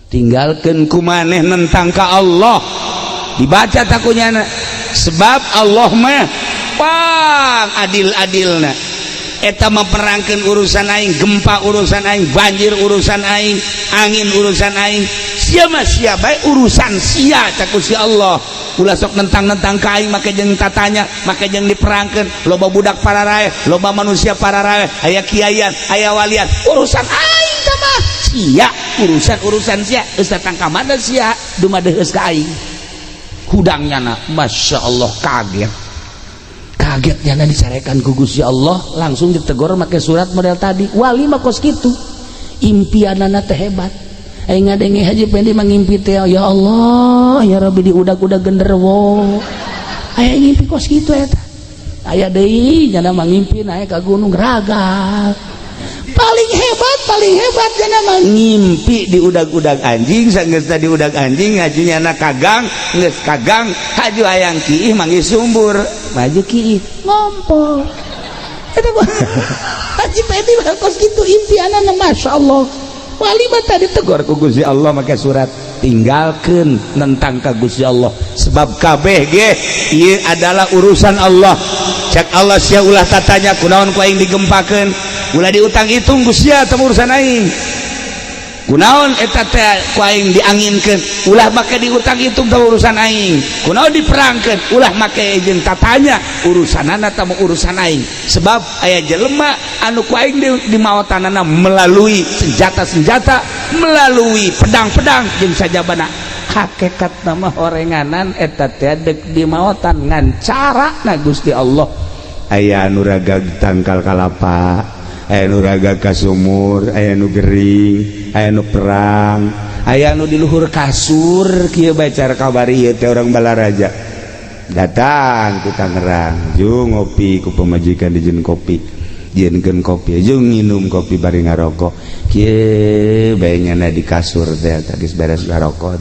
tinggalkan kumaneh nentang ka Allah dibaca takunya sebab Allah mah pang adil-adilna eta memperangkan urusan aing gempa urusan aing banjir urusan aing angin urusan aing sia baik urusan sia taku si Allah ulah sok nentang-nentang ka aing make jeung tatanya make jeung diperangkeun loba budak pararae loba manusia pararae aya kiayan aya walian urusan aing teh mah sia urusan sia geus datang ka mana sia dumadeheus ka aing hudangnyana masyaallah kagetnya disarekan ku Gusti Allah langsung ditegur make surat model tadi wali mah kos kitu impianana teh hebat aing ngadenge Haji Pendi mangimpi teh ya Allah ya Rabbi di udag-udag genderuwo aya ngimpi kos kitu eta aya deui nya mangimpi naik ka gunung ragal paling hebat cenah mah ngimpi di udag-udag anjing sanggeus di udag anjing hajinya na kagang geus kagang haju hayang kiih manggih sumbur maju kiih ngompol eta Haji Pendi kos kitu impianana masyaallah wali mah tadi tegur ku Gusti Allah make surat tinggalkeun nentang ka Gusti Allah sebab kabeh ge ieu adalah urusan Allah cek Allah sia ulah tatanya kunaon ku aing digempakeun ulah diutang hitung Gusti teh urusan aing kunaon eta teh ku aing dianginkeun ulah make diutang hitung teh urusan aing kunaon diperangkeun ulah make jeung tatanya urusanana teh urusan aing sebab aya jelema anu ku aing di maotanana melalui senjata-senjata melalui pedang-pedang jeung sajabana hakikat nama horenganan eta teh deuk di maotan ngan carana Gusti Allah aya anu raga tangkal kalapa aya nu raga ka sumur aya nu gering aya nu perang aya nu di luhur kasur kieu bae cara kabari ieu teh urang Balaraja datang ku Tangerang jeung ngopi ku pamajikan dijieun kopi jieunkeun kopi jeung nginum kopi bari ngarokok kieu bae nyana di kasur teh geus beres ngarokok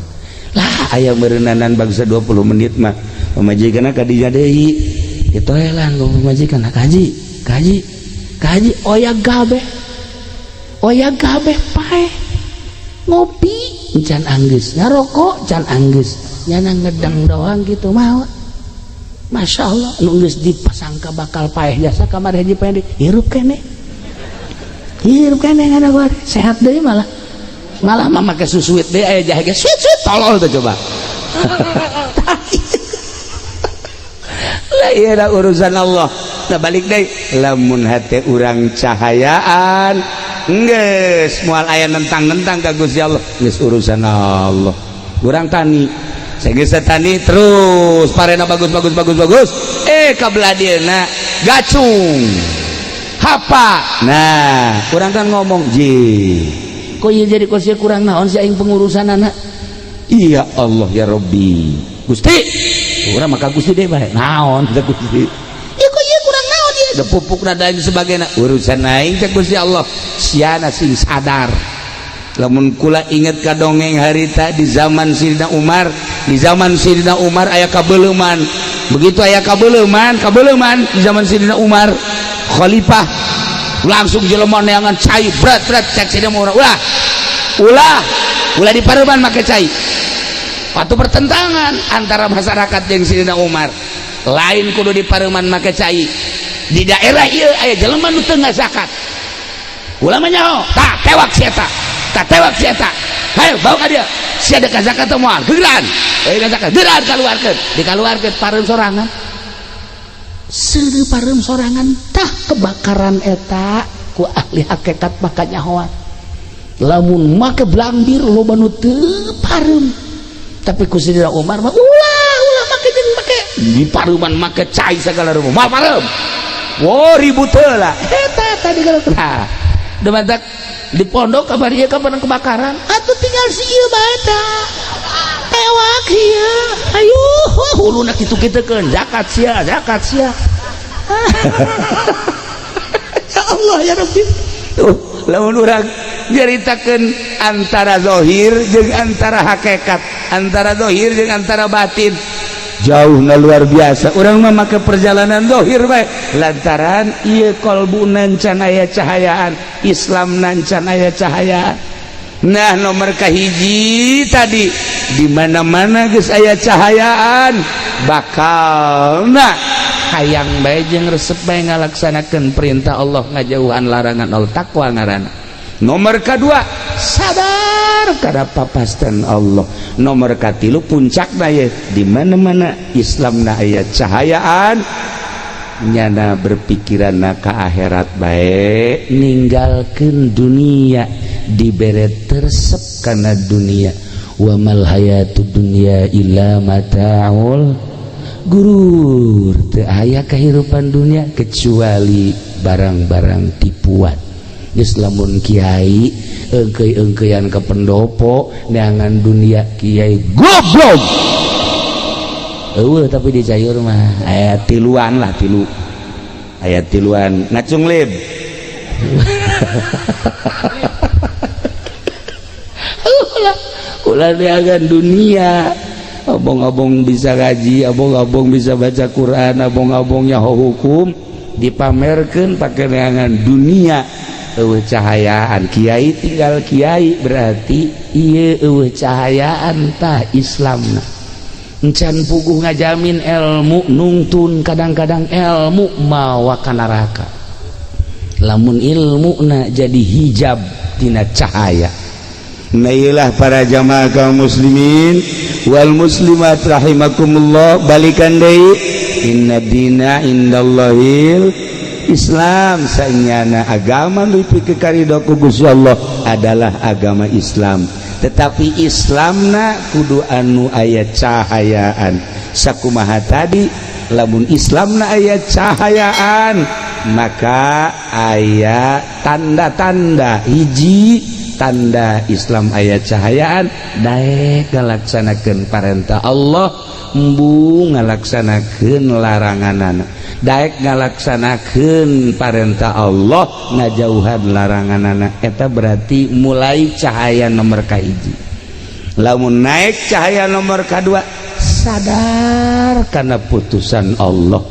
lah aya meureunanan bangsa 20 menit mah pamajikanna ka dinya deui kitu helan ku pamajikan kaji oya gabe pae ngopi can anggeus ngarokok can anggeus nyana ngedang doang gitu mau Masya Allah nu geus dipasangka bakal paeh jasa kamar Haji Pendi hirup kene ngana gua sehat deui malah mah make susuit deui aya jahe ge suit tolol teh coba lah ieu urusan Allah. Nah balik deh lamun hati urang cahayaan geus moal aya nentang-nentang ka Gusti Allah geus urusan Allah urang tani geus tani terus parena bagus kabelah dieuna gacung hapa nah urang kan ngomong ji kok ieu jadi kos kurang naon si aing pengurusanana iya Allah ya Rabbi Gusti urang maka Gusti deui bae naon teh Gusti pupuk dan sebagainya urusan aing cek Gusti Allah siana sing sadar lamun kula inget ka dongeng harita di zaman Sayyidina Umar aya kabeuleman begitu aya kabeuleman di zaman Sayyidina Umar khalifah langsung jelema neangan cai berat cek Sayyidina Umar ulah di pareuman make cai patu pertentangan antara masyarakat jeung Sayyidina Umar lain kudu di pareuman make cai di daerah ieu aya jelema nu teu ngazakat ulama nyaho tah tewak si eta hayo bawa ka dieu sia dek zakat teh moal geuran zakat geuran dikaluarkeun pareum sorangan seudeuh pareum sorangan tah kebakaran eta ku ahli hakikat maka nyahoan lamun make blambir loba nu teu pareum tapi ku Sayyidina Umar mah ulah make jeung make di pareuman make cai sagala rupa moal pareum ribut heula eta tadi kalau demantak di pondok kabar ieu kapan kebakaran atuh tinggal si ieu bae tah tewak ieu ayo huluna kitu-kitukeun zakat sia ya Allah ya Rabbi lamun urang nyaritakeun antara zahir jeung antara hakikat antara zahir jeung antara batin jauh na luar biasa urang mah make perjalanan zahir bae lantaran ieu qalbu nan can aya cahayaan Islam nan can aya cahayaan Nah nomor kahiji tadi di mana-mana geus aya cahayaan bakal hayang bae jeung resep bae ngalaksanakeun perintah Allah ngajauhan larangan Allah takwa ngaranna. Nomor kedua sadar kana papasten Allah. Nomor katilu puncakna ye di mana-mana Islamna aya cahayaan nyana berpikiran ka akhirat bae ninggalkeun dunia dibere tersep kana dunia wa mal hayatud dunya illa mataul gurur teu aya kahirupan dunia kecuali barang-barang tipuan. Geus lamun kiai eungkeuy-eungkeuyan ka pendopo neangan dunia kiai goblok. Tapi di cayur mah ayat tiluan lah tilu ayat tiluan ngacung lib ulah diagan dunia abong-abong bisa ngaji abong-abong bisa baca Quran abong-abongnya hukum dipamerkeun pake neangan dunia eueuh cahayaan kiai tinggal kiai berarti ieu eueuh cahayaan tah Islamna encan puguh ngajamin ilmu nungtun kadang-kadang ilmu mawa ka neraka lamun ilmu na jadi hijab tina cahaya. Nah iyalah para jamaah kaum muslimin wal muslimat rahimakumullah balikan deui inna dina indallahil Islam saenyana agama nu pikeun karidho ku Gusti Allah adalah agama Islam. Tetapi Islamna kudu anu aya cahayaan sakumaha tadi lamun Islamna aya cahayaan maka aya tanda-tanda hiji tanda Islam aya cahayaan daek ngalaksanakeun parentah Allah embung ngalaksanakeun laranganana daek ngalaksanakeun parentah Allah ngajauhan laranganana eta berarti mulai cahaya nomor kahiji. Lamun naik cahaya nomor kedua sadar karena putusan Allah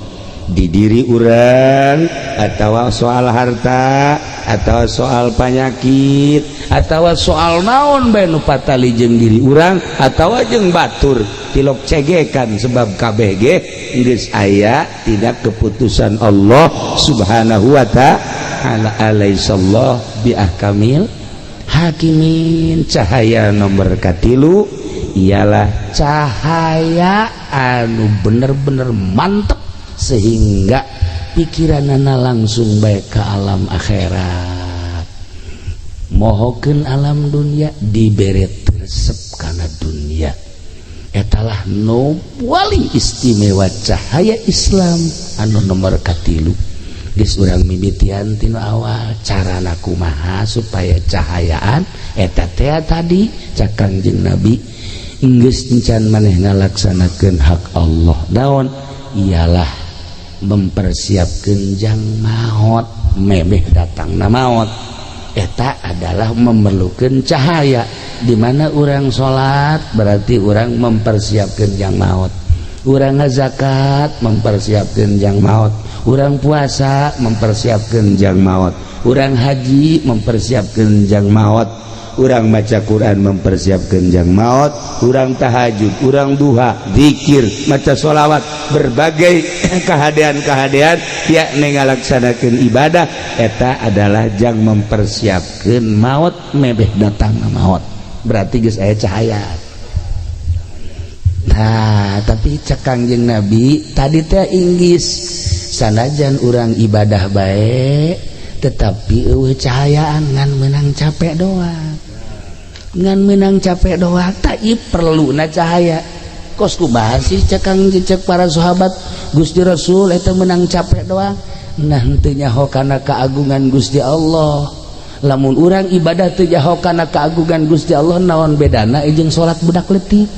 di diri urang atawa soal harta atawa soal penyakit atawa soal naon bae nu patali jeung diri urang atawa jeung batur tilok cegekan sebab kabeh ge geus aya tidak keputusan Allah subhanahu wa ta'ala alaihissallah bi ahkamil hakimin. Cahaya nomor katilu ialah cahaya anu bener-bener mantep sehingga pikiranana langsung baik ke alam akhirat mohokeun alam dunia dibere resep kana dunia etalah nu paling istimewa cahaya Islam anu nomor katilu. Geus urang mimitian tina awal carana kumaha supaya cahayaan eta teh tadi cak Kangjeng Nabi geus encan maneh ngalaksanakeun hak Allah daon ialah mempersiapkan jang maut mebeh datangna maut eta adalah memerlukan cahaya. Di mana orang sholat berarti orang mempersiapkan jang maut, orang ngazakat mempersiapkan jang maut, orang puasa mempersiapkan jang maut, orang haji mempersiapkan jang maut, orang baca Quran mempersiapkan jang maut, orang tahajud, orang duha, zikir, maca sholawat, berbagai kehadean-kehadean yakni ngalaksanakeun ibadah eta adalah jang mempersiapkan maut mebeh datang maut berarti geus aya cahaya. Nah tapi cek Kangjeng Nabi tadi teh inggis sanajan urang ibadah bae tetapi eueuh cahayaan ngan menang capek doang ngan menang capek doang tak perlu na cahaya kos kumaha sih cek para sahabat Gusti Rasul eta menang capek doang nah teu nyaho kana keagungan Gusti Allah. Lamun urang ibadah teu nyaho kana keagungan Gusti Allah naon bedana jeung salat budak leutik.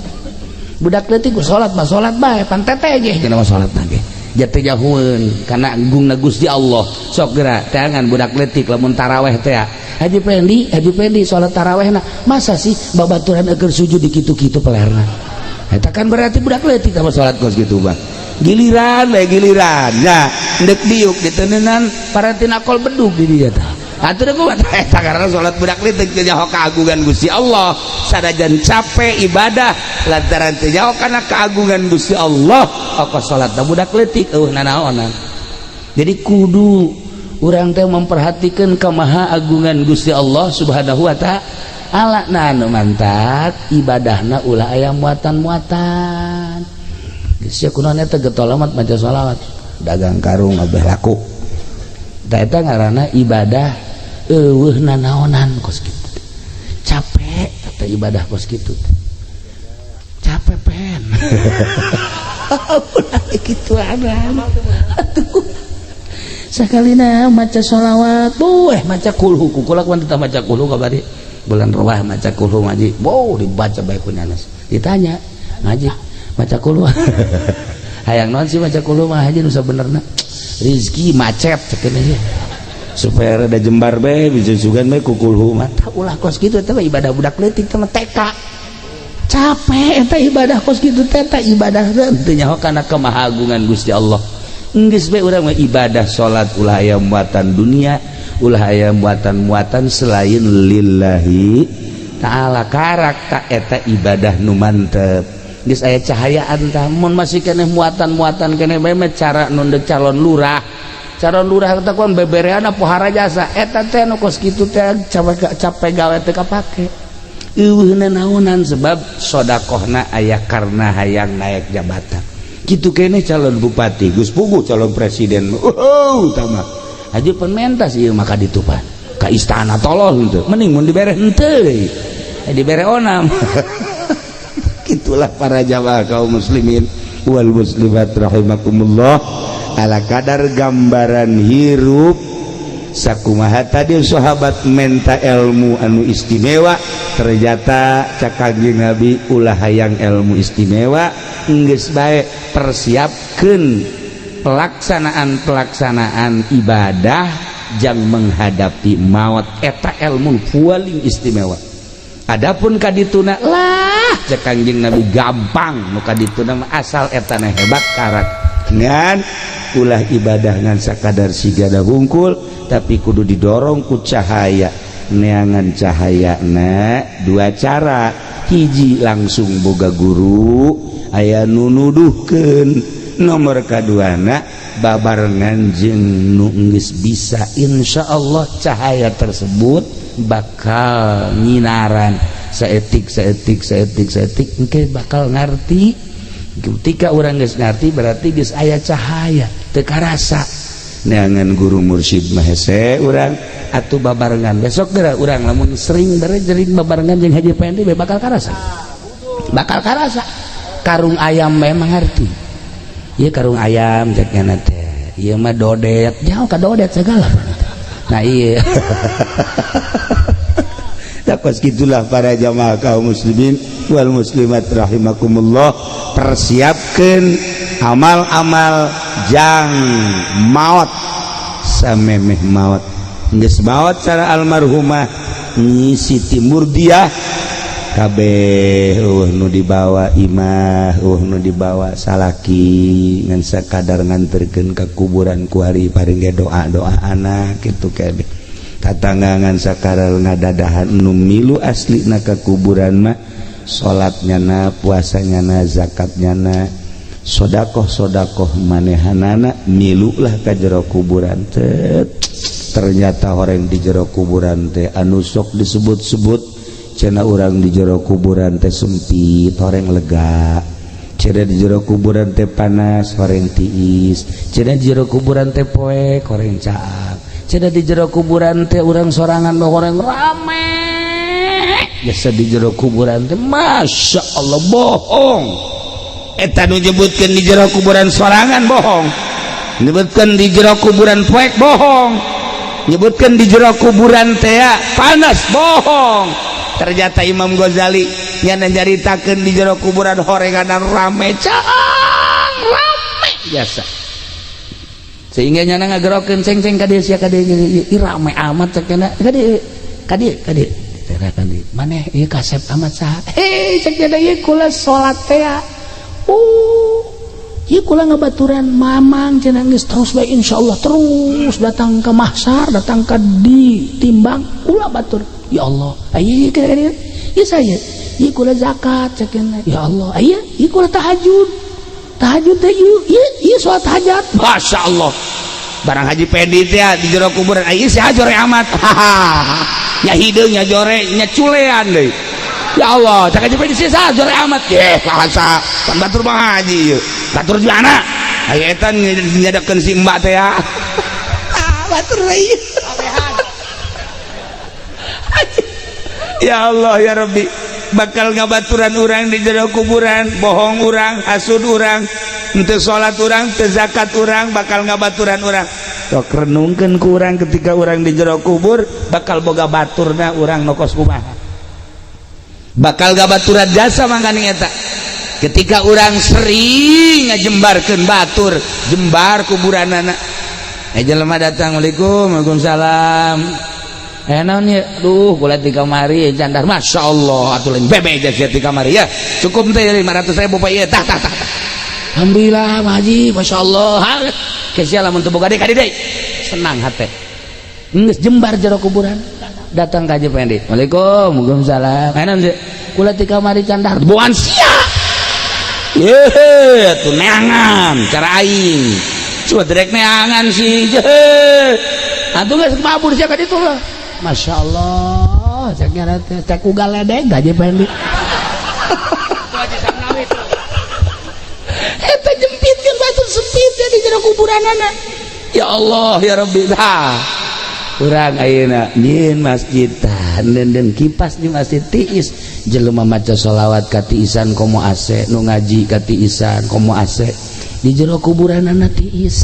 Budak leutik ku salat mah salat bae pan teteh ge cenah salatna ge jatuh jauheun kana agungna Gusti Allah sok geura teangan budak leutik lamun taraweh teh Haji Pendi salat tarawehna masa sih babaturan keur sujud di kitu-kitu pelerna eta kan berarti budak leutik sama salat kos kitu bang giliran nya ndek diuk diteuneungan para tinakol bedug di dieu tah atuh kumaha eta karena salat budak leutik teu nyaho kaagungan Gusti Allah sanajan capek ibadah lantaran teu nyaho kana kaagungan Gusti Allah ongkos salatna budak leutik nanaonan. Jadi kudu urang teh memperhatikan kemaha agungan Gusti Allah Subhanahu wa taala. Nah anu mantap ibadahna ulah aya muatan-muatan. Geus kunaon eta getol amat maca shalawat dagang karung abeh laku. Da eta ngaranna ibadah eueuh nanaonan kos kitu. Capek eta ibadah kos kitu. Capek pen. Ulah kitu aran. Atuh. Sakalina maca shalawat, maca kulhu kukulak wan teu maca kulhu kabari. Bulan Rawah maca kulhu ngaji. Dibaca bae ku nanas. Ditanya, ngaji maca kulhu. Hayang naon sih maca kulhu mah haji nu sabenerna. Rizki macet cenah ieu. Supaya rada jembar bae bisa sugan bae ku kulhu mah. Ulah kos kitu eta ibadah budak leutik teh mah TK. Capek eta ibadah kos kitu teh eta ibadah teu nyaho kana kemahagungan Gusti Allah. Geus bae urang mah ibadah salat ulah aya muatan dunia, ulah aya muatan-muatan selain lillahi ta'ala karak ta eta ibadah nu mantep. Geus aya cahayaan tah mun masih keneh muatan-muatan keneh bae mah cara nu deuk calon lurah teh kon bebereana pohara jasa eta teh nu kos kitu teh capek gawe teh kapake. Eueuhna naonan sebab sedekahna aya karena hayang naik jabatan. Kitu keneh calon bupati, Gus Pugu calon presiden. Utama. Haji penmentas ieu maka ditupan. Ka istana tolol henteu. Mending mun dibere henteu deui. Dibere onam. Itulah para jamaah kaum muslimin wal muslimat rahimakumullah ala kadar gambaran hirup sakumaha tadi sahabat menta ilmu anu istimewa ternyata cak Kangjeng Nabi ulah hayang ilmu istimewa geus bae persiapkeun pelaksanaan ibadah jang menghadapi maut eta ilmu paling istimewa. Adapun kadituna lah cak Kangjeng Nabi gampang nu kadituna asal etana hebat karak ngan ulah ibadah ngan sakadar sigana hungkul tapi kudu didorong ku cahaya neangan cahayana dua cara hiji langsung boga guru aya nu nuduhkeun nomor kaduana babarengan jeung nu geus bisa insyaallah cahaya tersebut bakal nyinaran saetik engke bakal ngarti. Ketika orang geus ngarti berarti geus aya cahaya teu karasa neangan guru mursyid mah hese urang atuh babarengan besok geura urang lamun sering berjering babarengan jeung Haji Pendi bakal karasa karung ayam memang ngarti ieu karung ayam cekna teh ieu mah dodet jauh ka dodet segala nah iya takos gitulah para jamaah kaum muslimin wal muslimat rahimakumullah persiapkeun amal-amal jang maut samemeh maut geus maut cara almarhumah Nyi Siti Murdiah kabeh nu dibawa imah nu dibawa salaki ngan sakadar nganterkeun ka kuburan ku ari paring doa-doa anak kitu kabeh tatanggangan sakaral ngadadahan nu milu aslina ka kuburan mah salatnya na puasanya na zakatnya na sodakoh manehanana milu lah ka jero kuburan teh ternyata orang di jero kuburan teh anu sok disebut-sebut cenah urang di jero kuburan teh sempit horeng lega cenah di jero kuburan teh panas horeng tiis cenah di jero kuburan teh poek horeng caak cenah di jero kuburan teh urang sorangan horeng rame biasa di jero kuburan teh masya Allah bohong eta nu nyebutkeun di jero kuburan sorangan bohong nyebutkeun di jero kuburan poek bohong nyebutkeun di jero kuburan teh panas bohong ternyata Imam Ghazali nyana nyaritakeun di jero kuburan horenganan rame caang rame biasa sehingga nyana ngagerokeun ceng-ceng ka dieu sia ka dieu rame amat cenah ka dieu terakan maneh ieu kasep amat saha cek nya ieu kula salat teh ieu kula ngabaturan mamang cenah geus terus bae insyaallah terus datang ke mahsyar datang ke ditimbang ulah batur ya Allah aya ieu ieu saya ieu kula zakat cekeun ya Allah aya ieu kula tahajud teh ieu salat hajat masyaallah barang haji pendi teh di jero kuburan aya si hajore amat nya hideung nya jore nya culean deui ya Allah cak haji pendi si hajore amat ye bahasa pan batur mah haji ieu batur di mana aya eta nyadakeun si mbak teh ya batur ieu ya Allah ya Rabbi bakal ngabaturan orang di jero kuburan bohong orang hasud orang henteu salat orang teu zakat orang bakal ngabaturan orang tok renungkeun ku urang ketika orang di jero kubur bakal boga baturna orang nokos kumaha bakal ngabaturan jasa mangkana eta ketika orang sering ngajembarkeun batur jembar kuburanana jelema datang Assalamualaikum Waalaikumsalam naon ya duh kulit di kamari jandar Masya Allah atuh lain bebe aja di kamari ya cukup teh 500.000 Pak ieu tah alhamdulillah Pak Haji Masya Allah kesia lamun teu boga deui senang hate geus jembar jero kuburan datang ka Haji Pendi Waalaikumsalam naon teh kulit di kamari jandar boan sia ye atuh neangan cara aing coba direk neangan sih atuh geus mabur sia ka ditu lah Masya Allah cek ugal ledeg Haji Pendi eta jempitkeun batur sempitnya di jero kuburanana ya Allah ya Rabbi urang ayeuna nyieun masjidan dan kipas di masjid tiis jelema maca sholawat ka tiisan komo ase nu ngaji ka tiisan komo ase di jero kuburanana tiis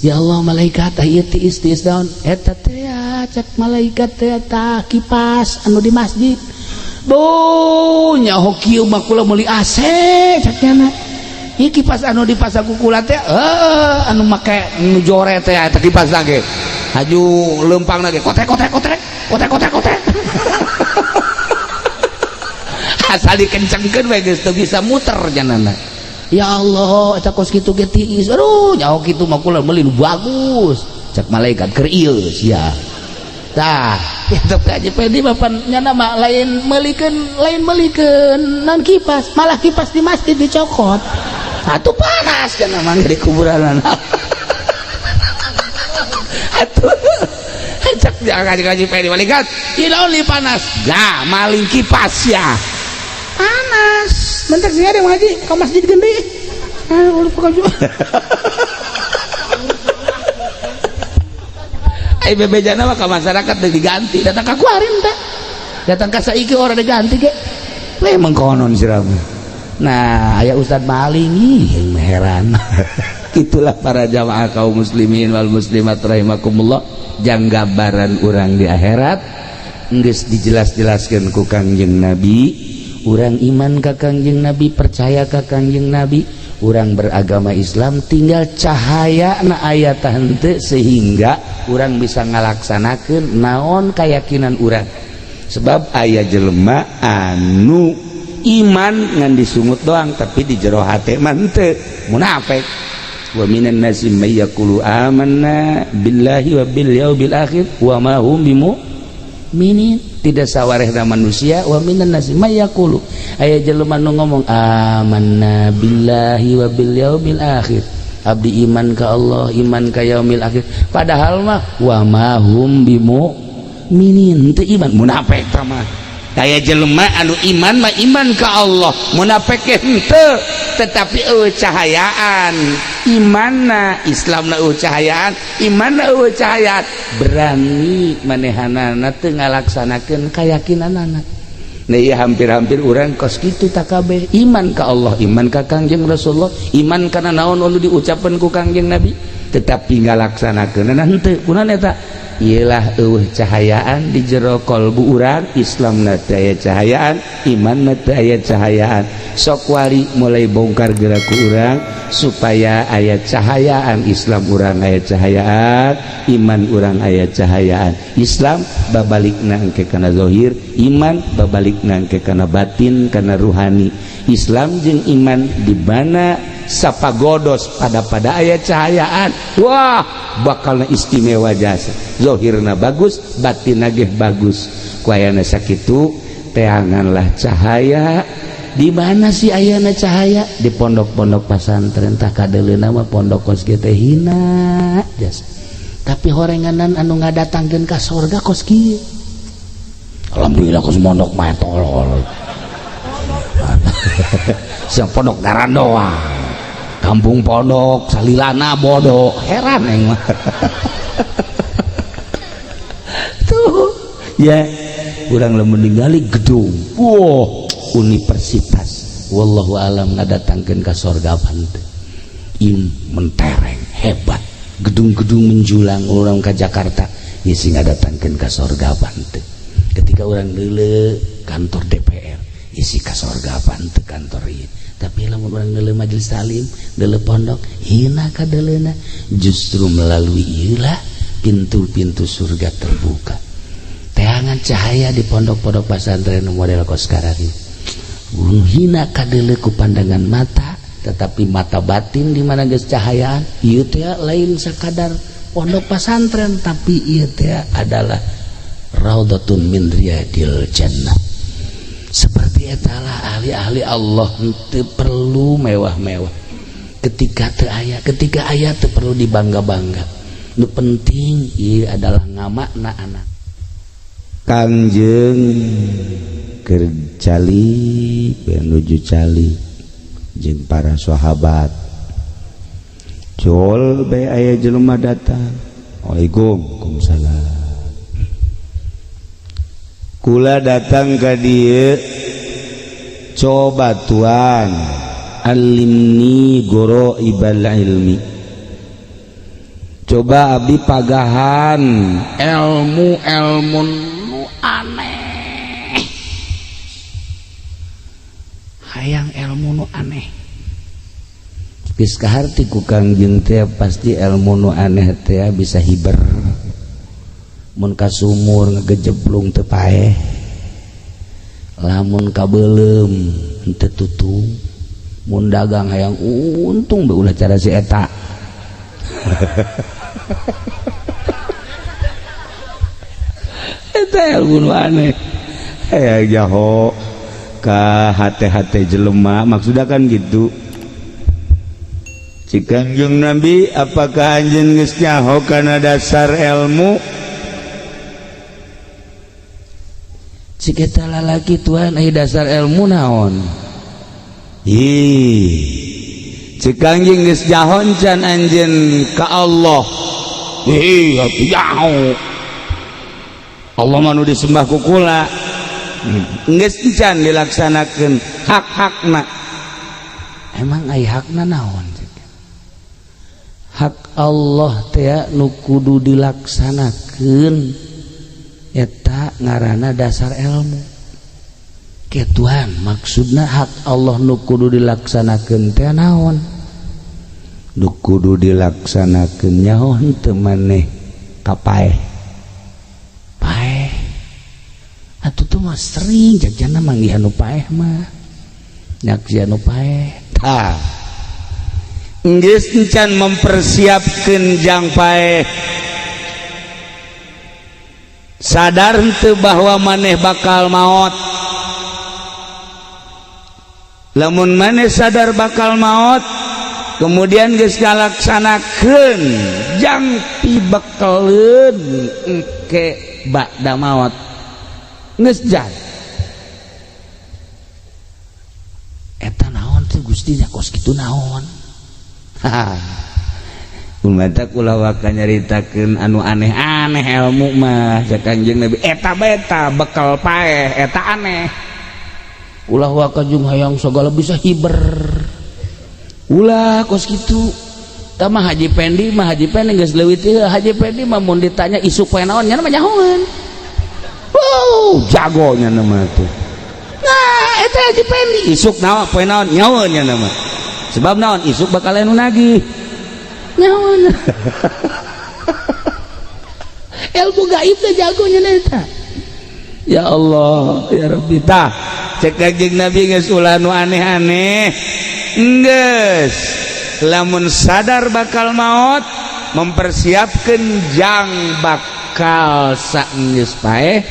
ya Allah malaikat ieu tiis daun eta teh cek malaikat teh tah kipas anu di masjid boh nyaho kieu mah kula meuli AC cekna ieu kipas anu dipasang ku kula teh anu make nu jore teh eta kipas lagi haju leumpang lagi kotek asal dikencengkeun we geus teu bisa muter janana ya Allah eta kos kitu ge tiis aduh nyaho kitu mah kula meuli nu bagus cek malaikat keur ieu sia tah itu Haji Pendi bapan nyana mah lain melikeun non kipas malah kipas di masjid dicokot atuh panas cenah mah di kuburan atuh cek Haji Pendi malaikat ieu naon li panas lah maling kipas ya panas mentek sih ada Haji ka masjid gede ulah pokoknya bebejana mah ka masyarakat teh diganti datang ka kuarin teh datang ka saiki orang diganti ge leh mengkonon sirama nah aya ustad maling ih heran itulah para jamaah kaum muslimin wal muslimat rahimakumullah janggabaran urang di akhirat geus dijelas-jelaskeun ku Kangjeng Nabi urang iman ka Kangjeng Nabi percaya ka Kangjeng Nabi urang beragama Islam tinggal cahaya na ayat henteu sehingga urang bisa ngalaksanakeun naon keyakinan urang sebab aya jelema anu iman ngan disungut doang tapi di jero hate mah henteu munafik wa minan nasi may yaqulu amanna billahi wa bil yaumil akhir wa ma hum bimu'minin tidak sawarehna manusia wa minan nasi may yaqulu aya jelema nu ngomong amanna billahi wa bil yaumil akhir abdi iman ka Allah iman ka yaumil akhir padahal mah wa ma hum bimu'minin teu iman munafik tah mah aya jelema anu iman mah iman ka Allah munafik henteu tetapi eueuh cahayaan imanna Islamna eueuh cahayaan imanna eueuh cahayaan berani manehanana teu ngalaksanakeun kayakinanana nah iya hampir-hampir urang kos kitu tak kabeh iman ka Allah iman ka Kangjeng Rasulullah iman kana naon anu diucapkeun ku Kangjeng Nabi tetapi ngalaksanakeun henteu kunaon eta ialah cahayaan di jero kolbu urang. Islam na teu aya cahayaan, iman na teu aya cahayaan. Sok wali mulai bongkar geraku urang supaya aya cahayaan. Islam urang aya cahayaan, iman urang aya cahayaan. Islam babalikna engke kana zahir, iman babalikna engke kana batin, kana ruhani. Islam jeung iman di mana sapagodos pada ayat cahayaan, wah bakalna istimewa jasa. Zahirna bagus, batin nagih bagus. Kuayana sakitu teanganlah cahaya. Di mana sih ayana cahaya? Di pondok-pondok pesantren tah kadeleuna mah pondok kos ge teh hina jasa. Tapi horenganan anu ngadatangkeun ka surga kos kieu. Alhamdulillah kos mondok mah tolol. Siang pondok garan doang, kampung pondok salilana bodoh, heran yang mah. Tuh ya urang lamun ningali gedung universitas, wallahu alam ngadatangkeun ka sorga teh mentereng hebat, gedung-gedung menjulang. Urang ka Jakarta ieu sing ngadatangkeun ka sorga teh. Ketika urang deuleu kantor DPR isi ka sorga teu kantor ieu. Tapi lamun urang deuleu majelis talim, deuleu pondok, hina ka deuleuna. Justru melalui ieulah pintu-pintu surga terbuka. Teangan cahaya di pondok-pondok pesantren model kos sekarang ini. Hina ka deuleu ku pandangan mata, tetapi mata batin di mana geus cahayaan. Ieu teh lain sakadar pondok pesantren, tapi ieu teh adalah raudhatun min riyadil jannah. Seperti etalah ahli-ahli Allah teu perlu mewah-mewah. Ketika aya teu perlu dibangga-bangga. Nu penting ieu adalah ngamakna anak. Kangjeng keur cali menuju cali jeung para sahabat. Col bae aya jelema datang. Waalaikumsalam. Kula datang ke dia, coba Tuhan alimni goro ibal ilmi, coba abdi pagahan ilmu nu aneh, hayang ilmu nu aneh. Geus kaharti ku Kangjeng teh pasti ilmu nu aneh teh bisa hiber. Mun ka sumur ngagejeblung teu paeh, lamun ka beulem teu tutung, mun dagang hayang untung be ulah cara si eta. Eta ilmu aneh aya jaho ka hate-hate jelema, maksudna kan gitu. Cik Kangjeng Nabi, apakah anjeun geus nyaho kana dasar ilmu? Cik eta lalaki Tuhan aya dasar ilmu naon? Cik Kangjeng geus jahon can anjeun ka Allah. Atuh jauh. Allah mah nu disembah ku kula. Geus can dilaksanakeun hak-hakna. Emang aya hakna naon? Hak Allah teh nu kudu dilaksanakeun eta ngaranna dasar ilmu. Ke Tuhan maksudna hak Allah nu kudu dilaksanakeun teh naon? Nu kudu dilaksanakeun nyaho henteu maneh kapaeh. Paeh. Atuh tuh mah sering jajanna manggih anu paeh mah. Nyak si anu paeh. Tah. Geus encan mempersiapkeun jang paeh. Sadar henteu bahwa maneh bakal maot. Lamun maneh sadar bakal maot, kemudian geus ngalaksanakeun jang pibekeleun engke ba'da maot, geus jan. Eta naon teh Gusti nya kos kitu naon? Umata kula waka nyaritakeun anu aneh-aneh ilmu mah sa Kangjeng Nabi. Eta beta bekal paeh, eta aneh. Ulah waka jeung hayang sagala bisa hiber. Ulah kos kitu. mah Haji Pendi geus leuwih teh Haji Pendi mah mun ditanya isu poe naon nya mah nyahoan. Jagonya nama tuh. Nah, eta Haji Pendi isuk naon poe naon nyahoan nya nama. Sebab naon isuk bakal anu nagih. Nyahoan. Ilmu gaib teh jagonya eta. Ya Allah, ya Rabbi tah. Cek Kanjeng Nabi geus ulah nu aneh-aneh. Geus. Lamun sadar bakal maut mempersiapkan jang bakal saenggeus paeh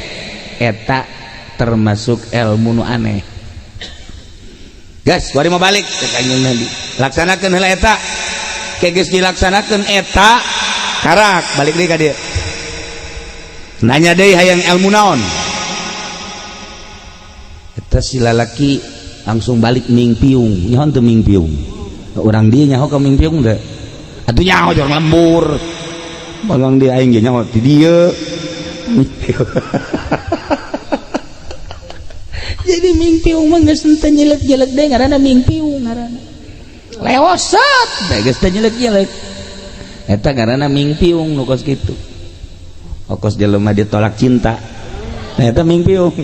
eta termasuk ilmu nu aneh. Gas, bari mau balik ke Kanjeng Nabi. Laksanakeun heula eta. Ke geus dilaksanakeun eta karak balik deui ka dieu. Nanya deui hayang ilmu naon? Eta si lalaki langsung balik mingpiung. Nyaho teu mingpiung? Orang dia nyaho ka mingpiung teh. Atuh nyaho jorong lembur. Orang dia aing ge nyaho di dieu. Jadi mingpiung mah geus teu nyelek-nyelek deui ngaranna mingpiung ngaranna. Lewosat teh geus teu nyelek-nyelek. Eta ngaranna mingpiung nu kos kitu. Okos jelema ditolak cinta. Nah eta mingpiung.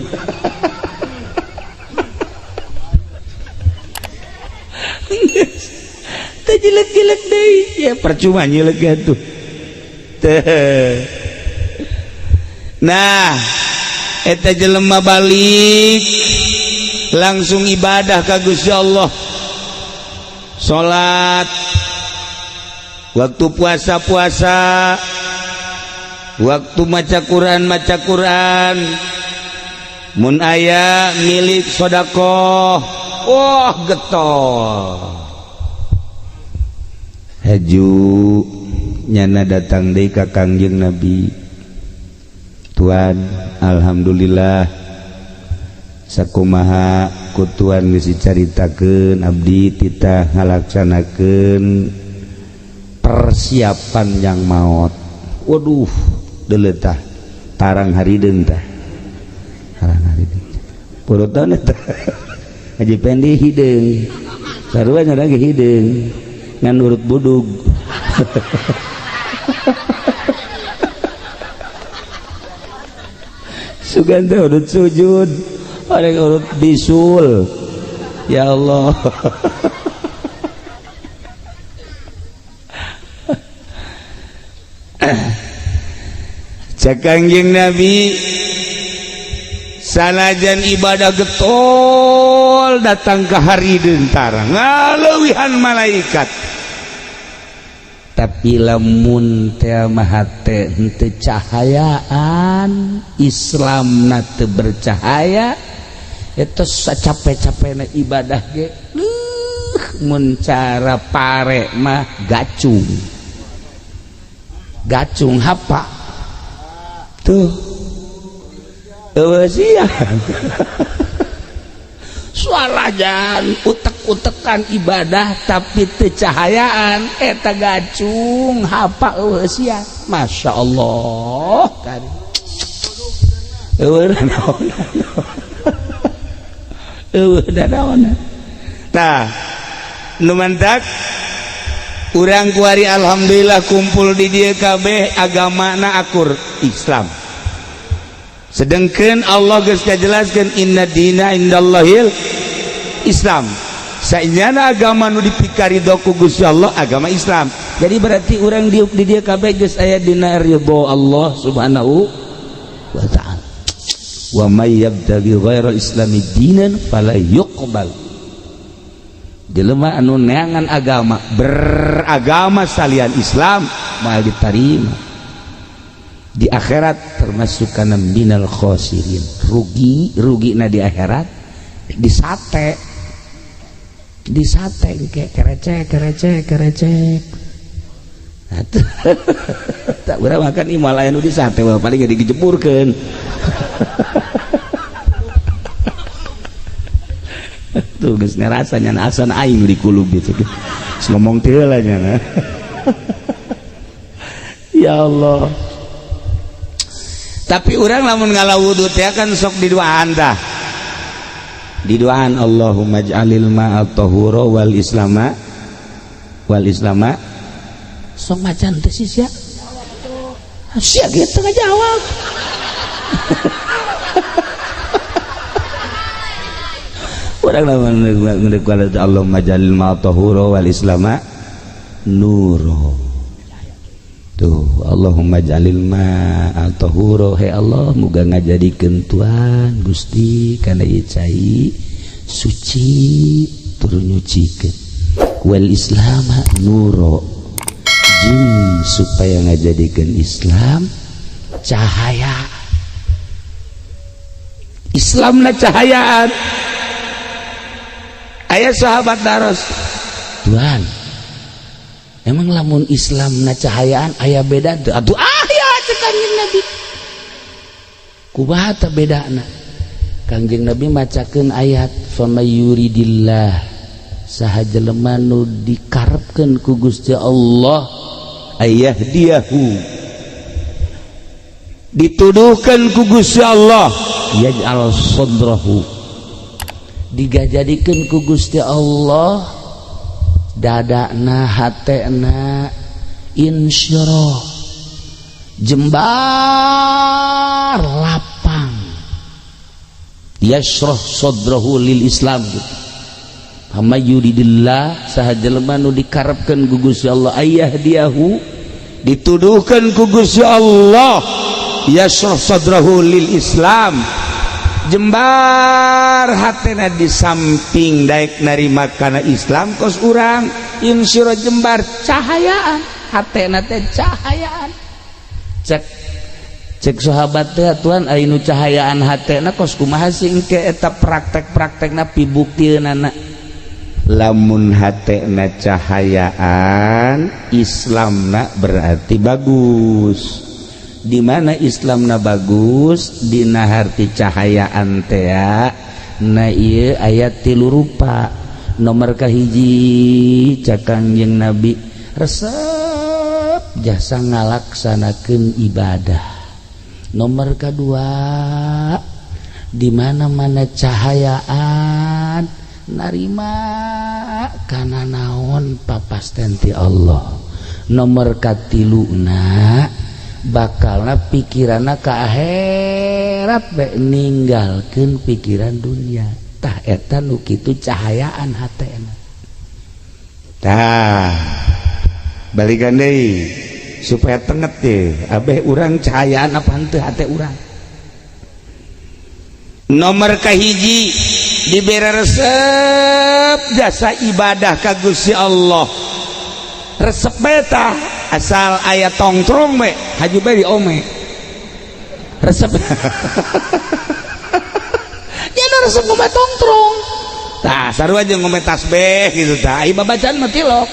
Jelek-jelek deh ya percuma jelek gitu. Nah eta jelema balik langsung ibadah ka Gusti Allah, salat waktu puasa waktu maca Quran mun aya milik sedekah wah getol haju nyana datang deui ka Kangjeng Nabi. Tuan, alhamdulillah sakumaha ku Tuan geus dicaritakeun abdi titah ngalaksanakeun persiapan yang maot. Waduh, deuleu tah tarang harideung tah. Tarang harideung. Purutan eta. Haji Pendi hideung. Sarua nya lagi hideung. Ngan urut budug. Suganda urut sujud, ada urut bisul. Ya Allah. Cak Kangjeng Nabi sanajan ibadah getol datang ke hari dentara ngaleuwihan malaikat. Tapi lamun teh mah teh henteu cahayaan Islam na teu bercahaya eta sacape-capena ibadah ge mun cara pare mah gacung hapa tuh eueuh sia sualajan utek-utekan ibadah tapi teu cahayaan eta gacung hapa eueuh sia Masya Allah kan eueuh naon tah nu mantak urang kuari alhamdulillah kumpul di dieu kabeh agamana akur Islam. Sedengkeun Allah geus ngajelaskeun inna dina indallahil Islam. Saenyana agama nu dipikaridho ku Gusti Allah agama Islam. Jadi berarti urang di dieu kabeh geus aya dina ridho Allah Subhanahu wa taala. Wa may yabtaghi ghairal islami dinan fala yuqbal. Jelema anu neangan agama beragama salian Islam moal ditarima. Di akhirat termasuk kana minal khosirin, rugi na di akhirat disate ke kerecek tak urang makan Himalaya nu disate mah paling gak dijemurkeun tuh geus ngarasa nya asan aing di kulub gitu ngomong teu heula nya ya Allah. Tapi orang lamun ngalawudu teh kan sok diduaan tah. Diduaan Allahumma ij'alil ma'a tahura wal islama sok macan teh sia sia gitu ngajawab urang lamun ngeuk Allahumma jalil ma tahura wal islama nuro tuh Allahumma jalil ma tahura he Allah muga ngajadikeun Tuhan Gusti kana ieu cai suci turun nyucikeun wal islama nuro jin supaya ngajadikeun Islam cahaya Islamna cahayaan aya sahabat daros Tuhan emang lamun Islamna cahayaan aya beda teu atuh aya cek Kanjeng Nabi kumaha teh bedana Kanjeng Nabi macakeun ayat famayuridillah saha jelema nu dikarepkeun ku Gusti Allah ayahdiyahu dituduhkeun ku Gusti Allah yaj'al sadrahu digajadikeun ku Gusti Allah dadana hatena insyirah jembar lapang yashrah sadrahu lil Islam gitu. Hama yuridillah saha jelema nu dikarepkeun ku Gusti Allah ayahdiyahu dituduhkeun ku Gusti Allah yashrah sadrahu lil Islam jembar hatena di samping daek narima kana Islam kos urang insyirah jembar cahayaan hatena teh cahayaan cek sahabat teh Tuhan anu cahayaan hatena kos kumaha sih engke eta praktek-praktekna pibuktieunnana lamun hatena cahayaan Islamna berarti bagus di mana Islamna bagus dina harti cahayaan teh na ieu ayat 3 rupa nomor kahiji cak Kanjeng Nabi resep jasa ngalaksanakeun ibadah nomor kedua di mana-mana cahayaan narima kana naon papasten ti Allah nomor katiluna bakalna pikiranna ka akhirat bae ninggalkeun pikiran dunia tah eta nu kitu cahayaan hatena tah balikan deui supaya tenget teh abeh urang cahayaan apa henteu hate urang nomor kahiji dibere resep jasa ibadah ka Gusti Allah resep beta asal aya tongtrong we haji bae diome resep nya resep ngombe tongtrong tah sarua jeung ngombe tasbih gitu tah ai babacaan mah tilok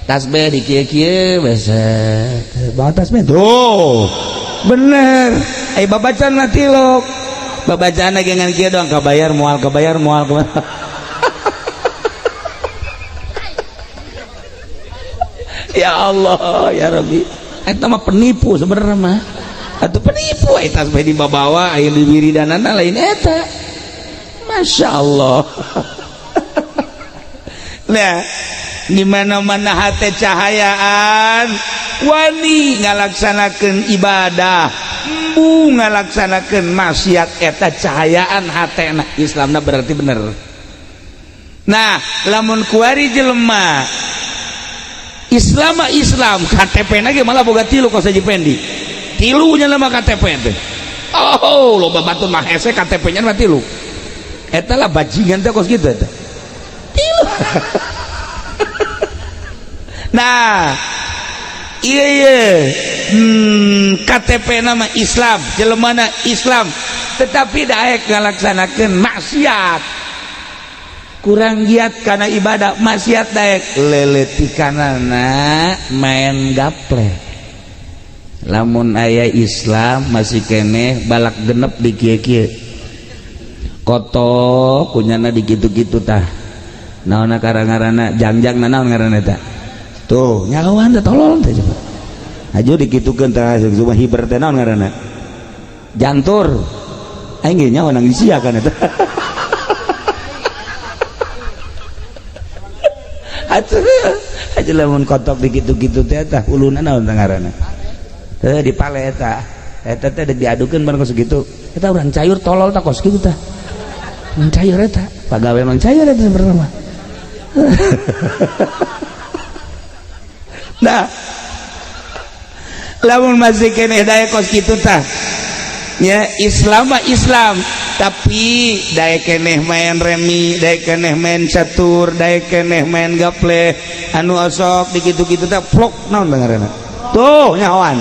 tasbih di kieu-kieu beset bawa tasbih tuh bener ai babacaan mah tilok babacaan ge ngan kieu doang kabayar moal ya Allah ya Rabbi eta mah penipu sebenarnya mah atuh penipu eta tasbih dibawa aya di wiridanana lain eta Masya Allah nah di mana-mana hate cahayaan wani ngalaksanakeun ibadah embu ngalaksanakeun maksiat eta cahayaan hatena Islamna berarti bener nah lamun kuari jelema Islam KTP na ge malah boga tilu kos Haji Pendi tilunya nama KTP teh oh loba batun mah hese KTP nya mah tilu eta lah bajingan teh kos kitu eta tilu nah iya KTP nama Islam jelemana Islam tetapi daek ngalaksanakeun maksiat kurang giat karena ibadah maksiat daek leletikanana main gaple lamun aya Islam masih keneh balak genep di kieu-kieu koto kunyana di kitu-kitu tah naonna karangarana jangjang naon ngaranna tah tuh nyawan teh tolol teh coba aju dikitukeun tah cuma hiber teh naon ngaranna jantur aing ge nyawa nang disiakan eta aja lamun kotok dikitu-kitu teh tah uluna naon ngaranna di pale eta teh diadukeun bareng segitu eta urang cayur tolol tah kos kitu tah cair eta pagawe mang cair eta sebenarnya nah lamun masih keneh daya kos kitu tah ya Islam mah Islam tapi daya keneh main remi daya keneh main catur daya keneh main gaple anu osok dikitu-kitu teh plok naon dengareuna tuh nyahoan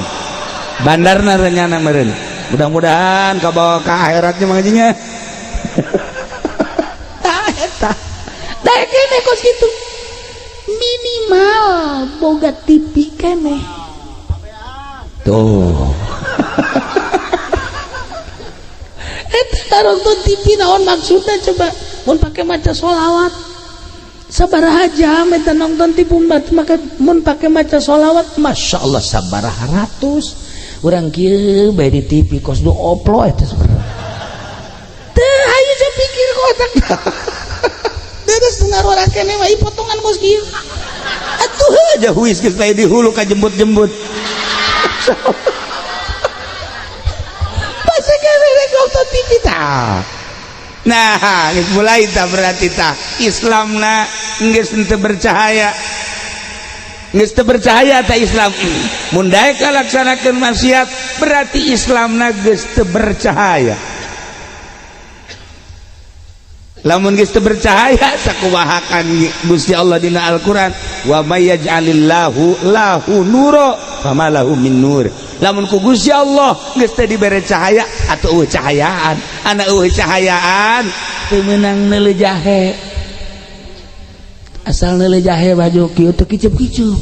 bandarna renyana meureun mudah-mudahan kabawa ka akhiratnya mangajinya tah eta daya keneh kos kitu minimal boga TV keneh tuh eta nonton TV naon maksudna coba mun pake maca sholawat sabaraha jam eta nonton TV maka mun pake maca sholawat Masya Allah sabaraha ratus urang kieu bae di TV kos do oplo eta sabaraha teu hayu sapikir ku otak terus ngaruh kene mah potongan kos kieu atuh aja huis geus bae di hulu ka jembut-jembut TV tah. Nah, geus mulai tah berarti tah Islamna geus teu bercahaya. Geus teu bercahaya tah Islam. Mun daek laksanakeun maksiat berarti Islamna geus teu bercahaya. Lamun geus teu bercahaya sakumaha kan Gusti Allah dina Al-Qur'an wa may yaj'alillahu lahu nura fama lahu min nur. Lamun ku Gusti Allah geus teu dibere cahaya atuh eueuh cahayaan ana eueuh cahayaan teu meunang neuleuh jahe asal neuleuh jahe baju kieu teu kiceup-kiceup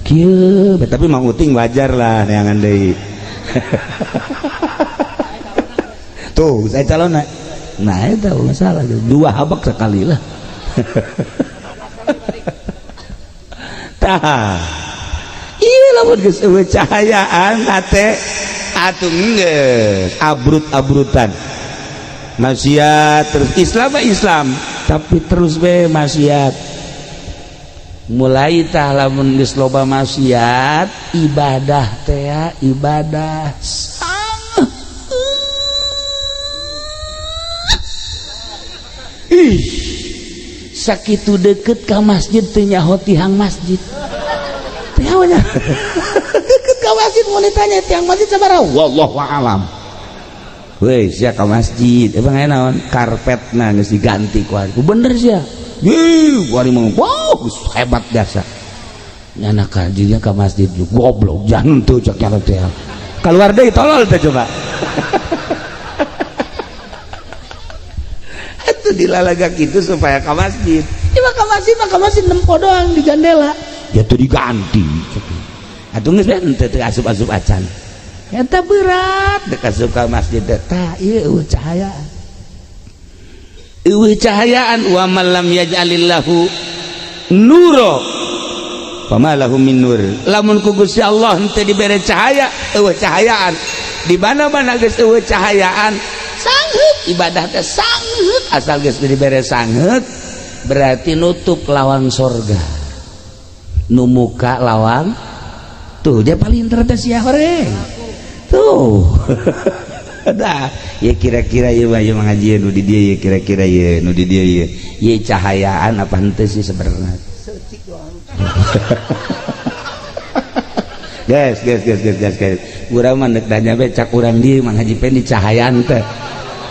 kieu tapi Mang Uting wajar lah neangan deui tuh saya calonna nah eta masalah dua habak sekali lah tah iya lamun geus eueuh cahayaan hate atuh geus abrut-abrutan maksiat terus Islam mah Islam tapi terus we maksiat mulai tah lamun geus loba maksiat ibadah teh ibadah sakitu deket ka masjid teu nyaho tihang masjid teh nya deket ka masjid mun ditanya tihang masjid sabaraha wallahu a'lam weh sia ka masjid emang aya naon karpetna geus diganti ku hari bener sia yeuh bari mah wow hebat biasa nyana kajinya ka masjid goblok jangan tuh cek nya teh keluar deui tolol teh coba itu dilalaga gitu supaya ke masjid cuma ke masjid nempo doang di jendela ya tuh diganti atuh geus teu asup-asup acan eta berat dek asup ka masjid tah ieu eueuh cahayaan wa man lam yaj'alillahu nura fama lahu min nur lamun ku Gusti Allah henteu dibere cahaya eueuh cahayaan di mana-mana geus eueuh cahayaan sangheut ibadah teh sangheut asal geus dibere sangheut berarti nutup lawang sorga nu muka lawang tuh dia paling teh sia horeng tuh dah ya kira-kira ieu mah ngaji nu di dieu ye kira-kira ye nu di dieu ye cahayaan apa henteu sih sebenarnya guys urang mah neuk danya be cak urang dieu Mang Haji Pendi cahayaan teh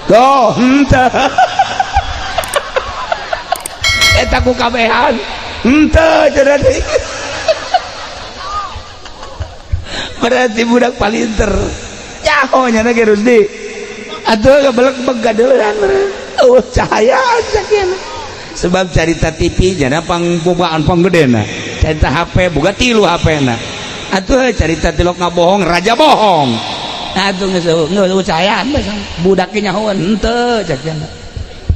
tuh henteu eta ku kabehan henteu cenah deui berarti budak palinter nyaho nya ge Rusdi atuh gebelek gadeulan eueuh cahayaan sakieu sebab carita TV nya pangbogaan panggedena carita HP boga 3 HP-na atuh carita tilok ngabohong raja bohong atuh geus cahayaan budak ge nyahoan henteu cek cenah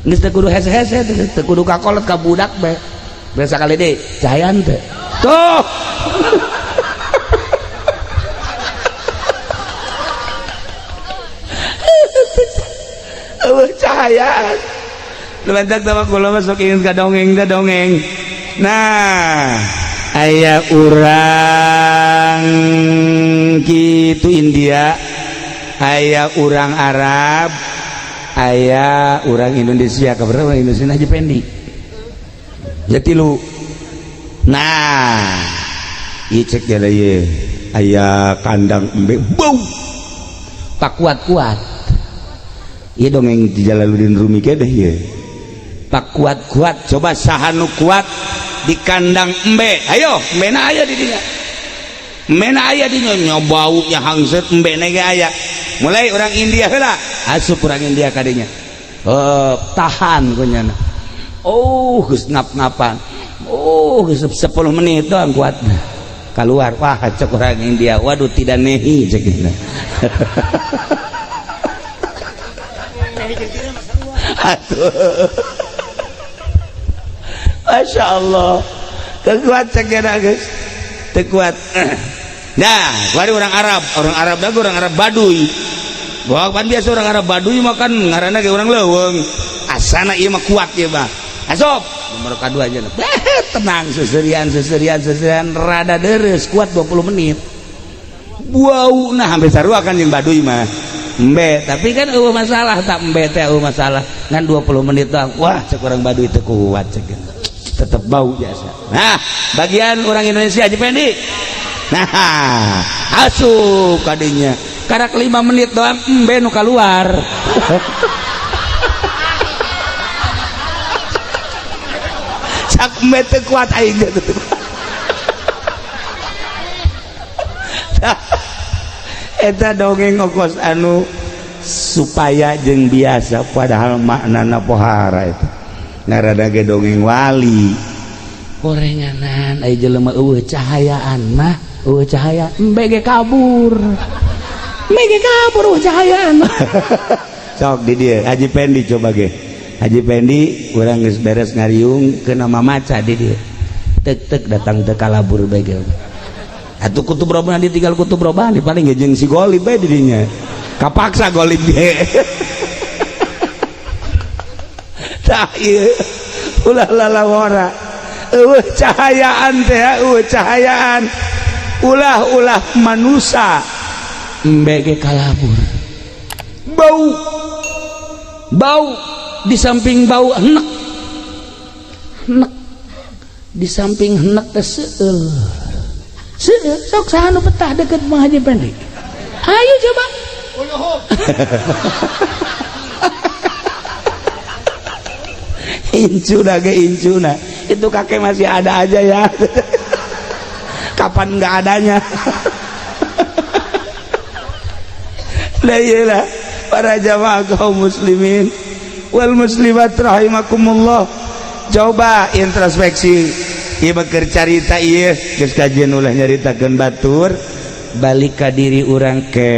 geus teu kudu hese-hese teu kudu kakolot ka budak bae biasa kali deui cahayaan teh tuh cahayaan lebentak tawa kula masuk ingin ka dongeng nah aya urang gitu India, aya urang Arab, aya urang Indonesia. Kabarna urang Indonesia Haji Pendi ya tilu. Nah ieu cek ya ye aya kandang embe bau pak kuat-kuat ieu dongeng di Jalaluddin Rumi ke deh ye pak kuat-kuat. Coba saha nu kuat di kandang embe, ayo embena aya di dinya, embena aya di nya bau nya hangset embena ge aya. Mulai orang India heula asup orang India kadinya, tahan kunyana, geus ngap-ngapan, geus 10 menit doang kuat keluar. Wah cek orang India, waduh tidak nehi cek gitu. Masya Allah kekuat ceknya guys, tekuat. Nah baru orang Arab dah orang Arab Baduy. Wah kan biasa orang Arab Baduy makan ngaranna kayak orang leuweung, asana ieu mah kuat ya mah. Asop nomor kedua aja nah. Tenang seserian rada deres kuat 20 menit. Wow nah hampir sarua kan yang Baduy mah embe, tapi kan masalah tak embe teh masalah ngan 20 menit doang. Wah cek orang Baduy teu kuat cek tetap bau biasa. Nah bagian orang Indonesia Haji Pendi, nah asup kadinya karak 5 menit doang embe nu keluar. Cak embe teu kuat aing gitu. Eta dongeng ngokos anu supaya jeung biasa padahal maknana pohara itu narada ge dongeng wali gorenganan. Aya jelema eueuh cahayaan mah eueuh cahaya embe ge kabur, embe ge kabur eueuh cahayaan. Sok di dieu Haji Pendi coba ge Haji Pendi urang geus beres ngariung ke nama maca di dieu tek datang teu kalabur bae ge. Atuh kutub robana ditinggal kutub robana paling ge jeung si Golib bae di dinya kapaksa Golib ge. Tah ieu ulah lalawara eueuh cahayaan teh eueuh cahayaan ulah manusia embe ge kalabur. Bau di samping bau henek di samping henek teh seueur sok saha nu betah deket Mang Haji Pendi, ayo coba. Incuna itu kakek masih ada aja ya. Kapan nggak adanya. Lah iyalah para jamaah kaum muslimin wal muslimat rahimakumullah, coba introspeksi ieu keur carita ieu geus kajian ulah nyaritakeun batur balik ka diri urang ke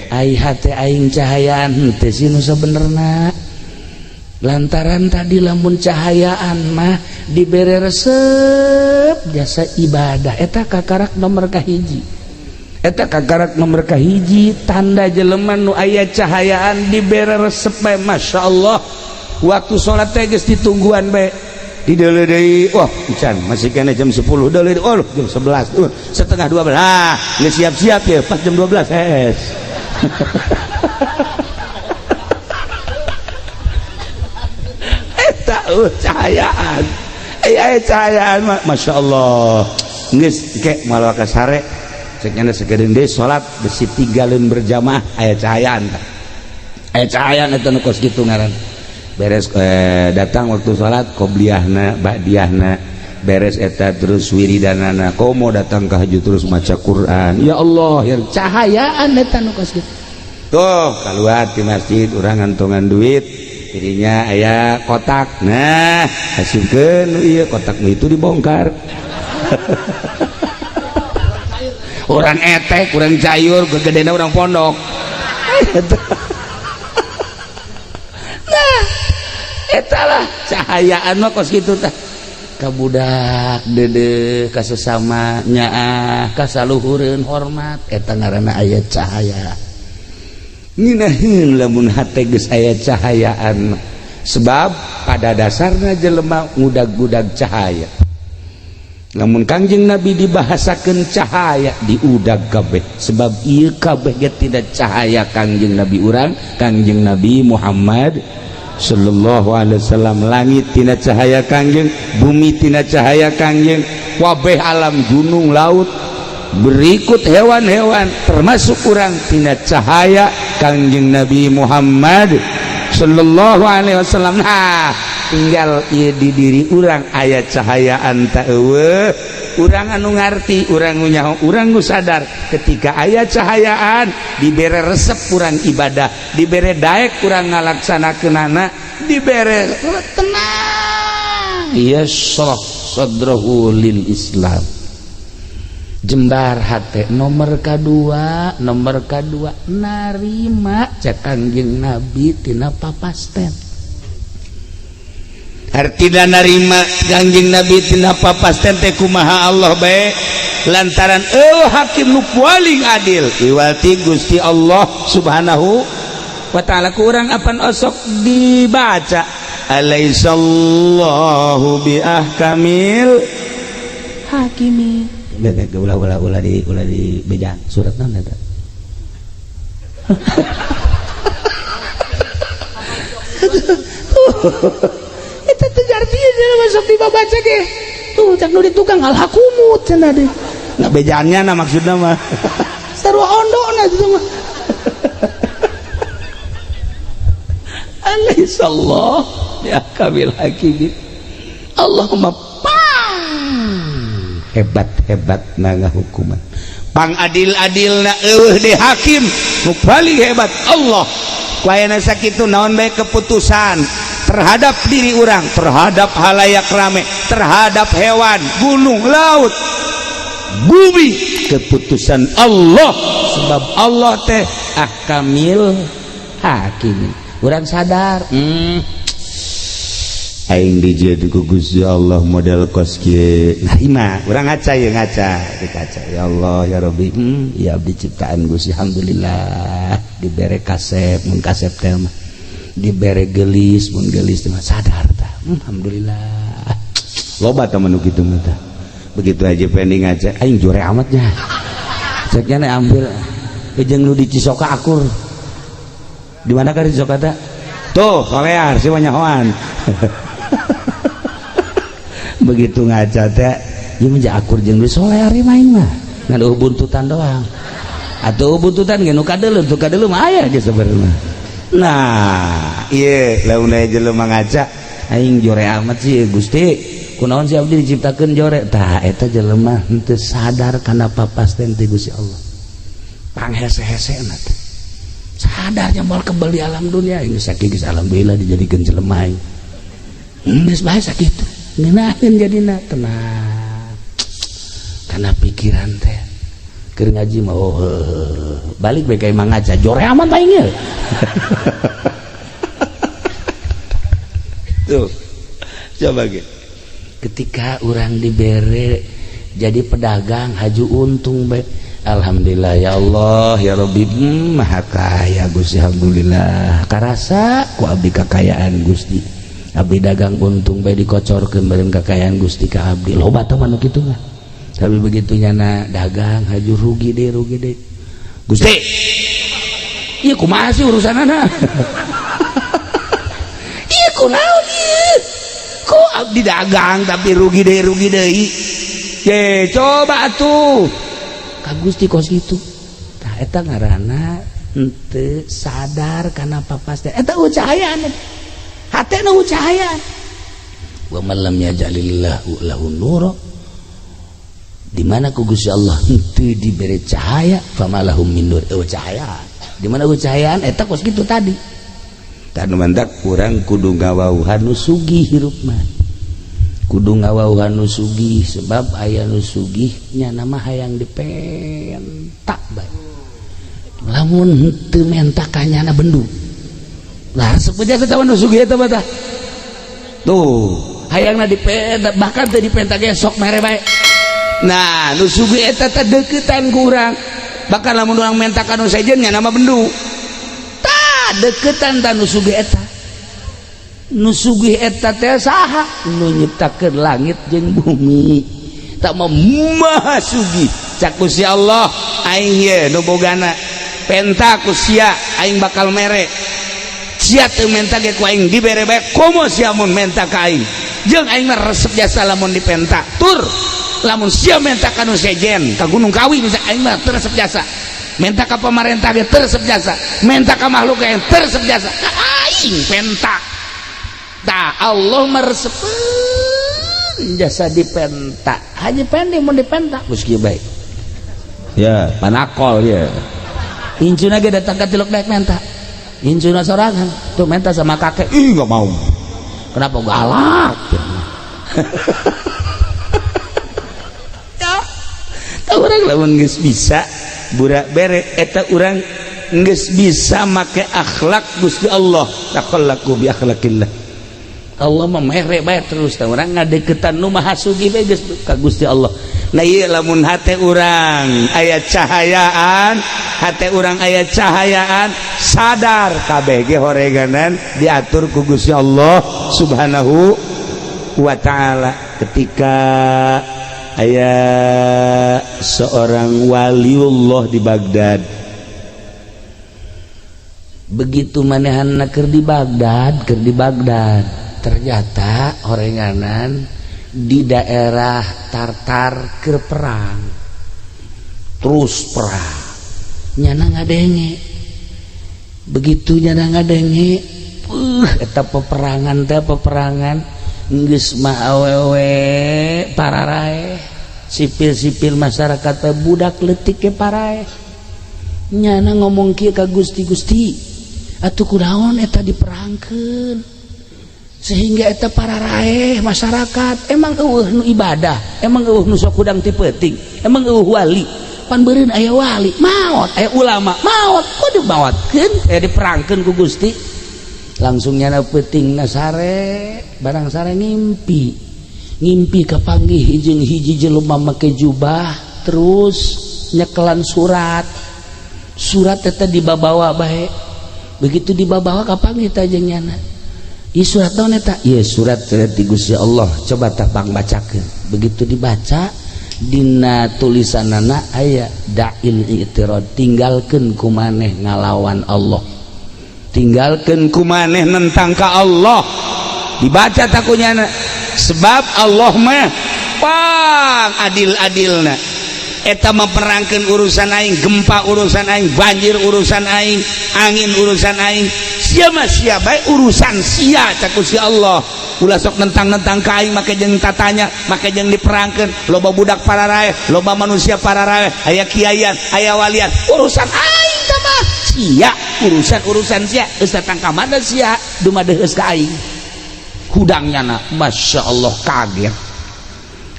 ai hate aing cahayaan teh sinu sabenerna. Lantaran tadi lamun cahayaan mah dibere resep jasa ibadah eta kakarak nomor kahiji, eta kakarak nomor kahiji tanda jelema nu aya cahayaan dibere resep bae. Masya Allah waktu sholat teh geus ditungguan bae di deuleu deui. Wah can masih kena jam 10 deuleu jam 11 setengah 12 geus siap-siap ya pas jam 12 es. Cahayaan cahayaan Masya Allah geus ke malah ka sare cek nya sakedeung deui salat besi 3 leun berjamaah aya cahayaan eta nu kos kitu ngaran. Beres datang waktu salat qobliyahna ba'diyahna beres eta terus wiridanana komo datang ka haju terus maca Quran. Ya Allah ya cahayaan eta nu kos kitu tuh keluar di masjid urang ngantongan duit dirinya aya kotak. Nah hasilkeun ieu kotak itu dibongkar. Orang etek orang cayur gegedena orang pondok. Nah etalah cahayaan mah kos kitu tah ka budak deudeuh ka sesama nyaah ka saluhureun hormat eta ngaranna aya cahaya. Nginaheun lamun hate geus aya cahayaan, sebab pada dasarna jelema ngudag-gudag cahaya. namun Kangjeng Nabi dibahasakeun cahaya diudag kabeh sebab ieu kabeh ge tidak cahaya Kangjeng Nabi urang Kangjeng Nabi Muhammad sallallahu alaihi wasallam. Langit tina cahaya Kangjeng, bumi tina cahaya Kangjeng, kabeh alam gunung laut berikut hewan-hewan termasuk urang tina cahaya Kangjeng Nabi Muhammad sallallahu alaihi wasallam. Nah tinggal ieu di diri urang aya cahayaan ta eueuh, urang anu ngarti, urang nu nyaho, urang nu sadar ketika aya cahayaan dibere resep urang ibadah, dibere daek urang ngalaksanakeunana, dibere tenang yashrah sadrahu lil Islam, jembar hate. Nomor kedua narima cak Kangjeng Nabi tina papasten. Artina narima Kangjeng Nabi tina papasten teh kumaha Allah bae lantaran hakim nu paling adil iwalti Gusti Allah subhanahu wa ta'ala. Kurang apan osok dibaca alaisallahu bi ahkamil hakimi. Ulah di bejaan surat naon eta eta teh artinya cenah masuk dibaca ge tuh cak nu di tukang alhakumut cenah deh na bejaannya na maksudna mah sarua ondona itu mah alaihissallah ya kabil hakim. Allahumma hebat-hebat na hukuman pang adil-adilna eueuh di hakim nu paling hebat Allah. Kuayana sakitu naon bae keputusan terhadap diri orang, terhadap halayak rame, terhadap hewan, gunung, laut, bumi, keputusan Allah. Sebab Allah teh ahkamil hakim. Urang sadar aing dijieun ku Gusti Allah model kos kieu. Narima, urang ngaca ye dikaca. Ya Allah ya Rabbi, ya abdi ciptaan Gusti alhamdulillah dibere kasep mun kasep teh mah. Dibere gelis mun gelis teh sadar tah. Alhamdulillah. Loba tah manu kitu mah tah. Begitu aja pending ngaca aing jore amat nya. Ceknya nih ambil jeung nu di Cisoka akur. Di mana ka di Cisoka teh? Tuh, kolear si wanyahoan. Begitu ngaca teh ieu mah akur jeung di solear mah aing mah ngan buntutan doang atuh buntutan ge nu kadeuleuh tu kadeuleuh mah aya ge sabenerna. Nah ieu lamun aya jelema ngaca aing jore amat sih Gusti kunaon si abdi diciptakeun jore tah eta jelema henteu sadar kana papasten ti Gusti Allah panghese-hesena teh sadarnya moal kebal di alam dunia ini sakitu geus alhamdulillah dijadikeun jelema aing geus bae sakitu ngenahin jadina tenang karena pikiran teh keur ngaji mah balik bae ka imang ngaca jore aman aing ye tuh coba gitu ketika orang dibere jadi pedagang haju untung bae alhamdulillah ya Allah ya Rabbi maha kaya Gusti alhamdulillah karasa ku abdi kakayaan Gusti abdi dagang untung bae dikocorkeun bareng kakayaan Gusti ka abdi loba teh manu kitu mah tapi begitu nyana dagang haju rugi deh Gusti ieu kumaha sih urusanana ieu kunaon ieu kok abdi dagang tapi rugi deui ye coba atuh ka Gusti kos kitu tah eta ngaranna henteu sadar kana papas teh eta cahayaan hatena cahayaan wa man lam yaj'alillahu lahu nura di mana ku Gusti Allah henteu diberi cahaya famalahum min nur cahayaan di mana cahayaan eta kos kitu tadi tanu mandak urang kudu ngawauhan nu sugih hirup mah kudu ngawauhan nu sugih sebab aya nu sugih nya nama hayang dipentak bae lamun henteu mentak kanyana bendu lah sepuja satawan nu sugih eta mah tuh hayangna dipentak bahkan teu dipentak ge sok mere bae. Nah nu sugih eta teh deukeutan ku urang bakal lamun urang mentak anu sejen nya nama bendu tah deukeutan tah nu sugih eta teh saha nu nyiptakeun langit jeung bumi tak mau maha sugi cak Gusti Allah aing ye nu bogana penta ku sia aing bakal mere sia teu menta ge ku aing dibere bae komo sia mun menta ka aing jeung aing mah resep jasa lamun dipenta tur lamun sia menta ka nu sejen ka Gunung Kawi bisa aing mah teu resep jasa menta ka pamarentah ge teu resep jasa menta ka makhluk ge teu resep jasa ka aing penta tah Allah meresepkeun jasa dipenta haji pendi mun dipenta geus kieu bae ya panakol ya incuna ge datang ka tiluk daek menta incuna sorangan tuh menta sama kakek ih nggak mau kenapa galak ya tah urang lamun geus bisa burak bere eta urang geus bisa make akhlak Gusti Allah taqallaku bi akhlaqillah Allah memere bae terus tah urang ngadeukeutan nu maha sugih bae geus ka Gusti Allah. Nah ieu lamun hate urang aya cahayaan, hate urang aya cahayaan, sadar kabeh ge horeganan diatur ku Gusti Allah Subhanahu wa taala. Ketika aya seorang waliullah di Baghdad, begitu manehanna keur di Baghdad ternyata horenganan di daerah Tartar keur perang terus perang nyana ngadenge begitu nyana ngadenge eta peperangan teh peperangan geus mah awewe pararae sipil-sipil masyarakat teh budak leutik ke parae nyana ngomong kieu ka Gusti atuh kunaon eta diperangkeun sehingga eta para raeh masyarakat emang eueuh nu ibadah emang eueuh nu sok kudang ti peuting emang eueuh wali pan beureun aya wali maot aya ulama maot kudu maotkeun aya diperangkeun ku Gusti langsung nyana peutingna sare barang sare ngimpi kapanggih jeung hiji jelema make jubah terus nyekelan surat eta dibabawa bae begitu dibabawa kapanggih teh jeung nyana ieu surat naon eta? Ieu surat ti Gusti Allah. Coba tah bang bacakeun. Begitu dibaca dina tulisanana aya da'il i'tirad, tinggalkeun ku maneh ngalawan Allah. Tinggalkeun ku maneh nentang ka Allah. Dibaca takunyana sebab Allah mah pang adil-adilna. Eta memperangkeun urusan aing, gempa urusan aing, banjir urusan aing, angin urusan aing. Sia mah sia bae urusan sia cak Gusti Allah. Ulah sok nentang-nentang ka aing make jeung tatanya, make jeung diperangkeun. Loba budak pararae, loba manusia pararae, aya kiaian, aya walian. Urusan aing teh mah sia, urusan sia. Geus datang ka mana sia, dumadeheus ka aing. Hudangnyana masyaallah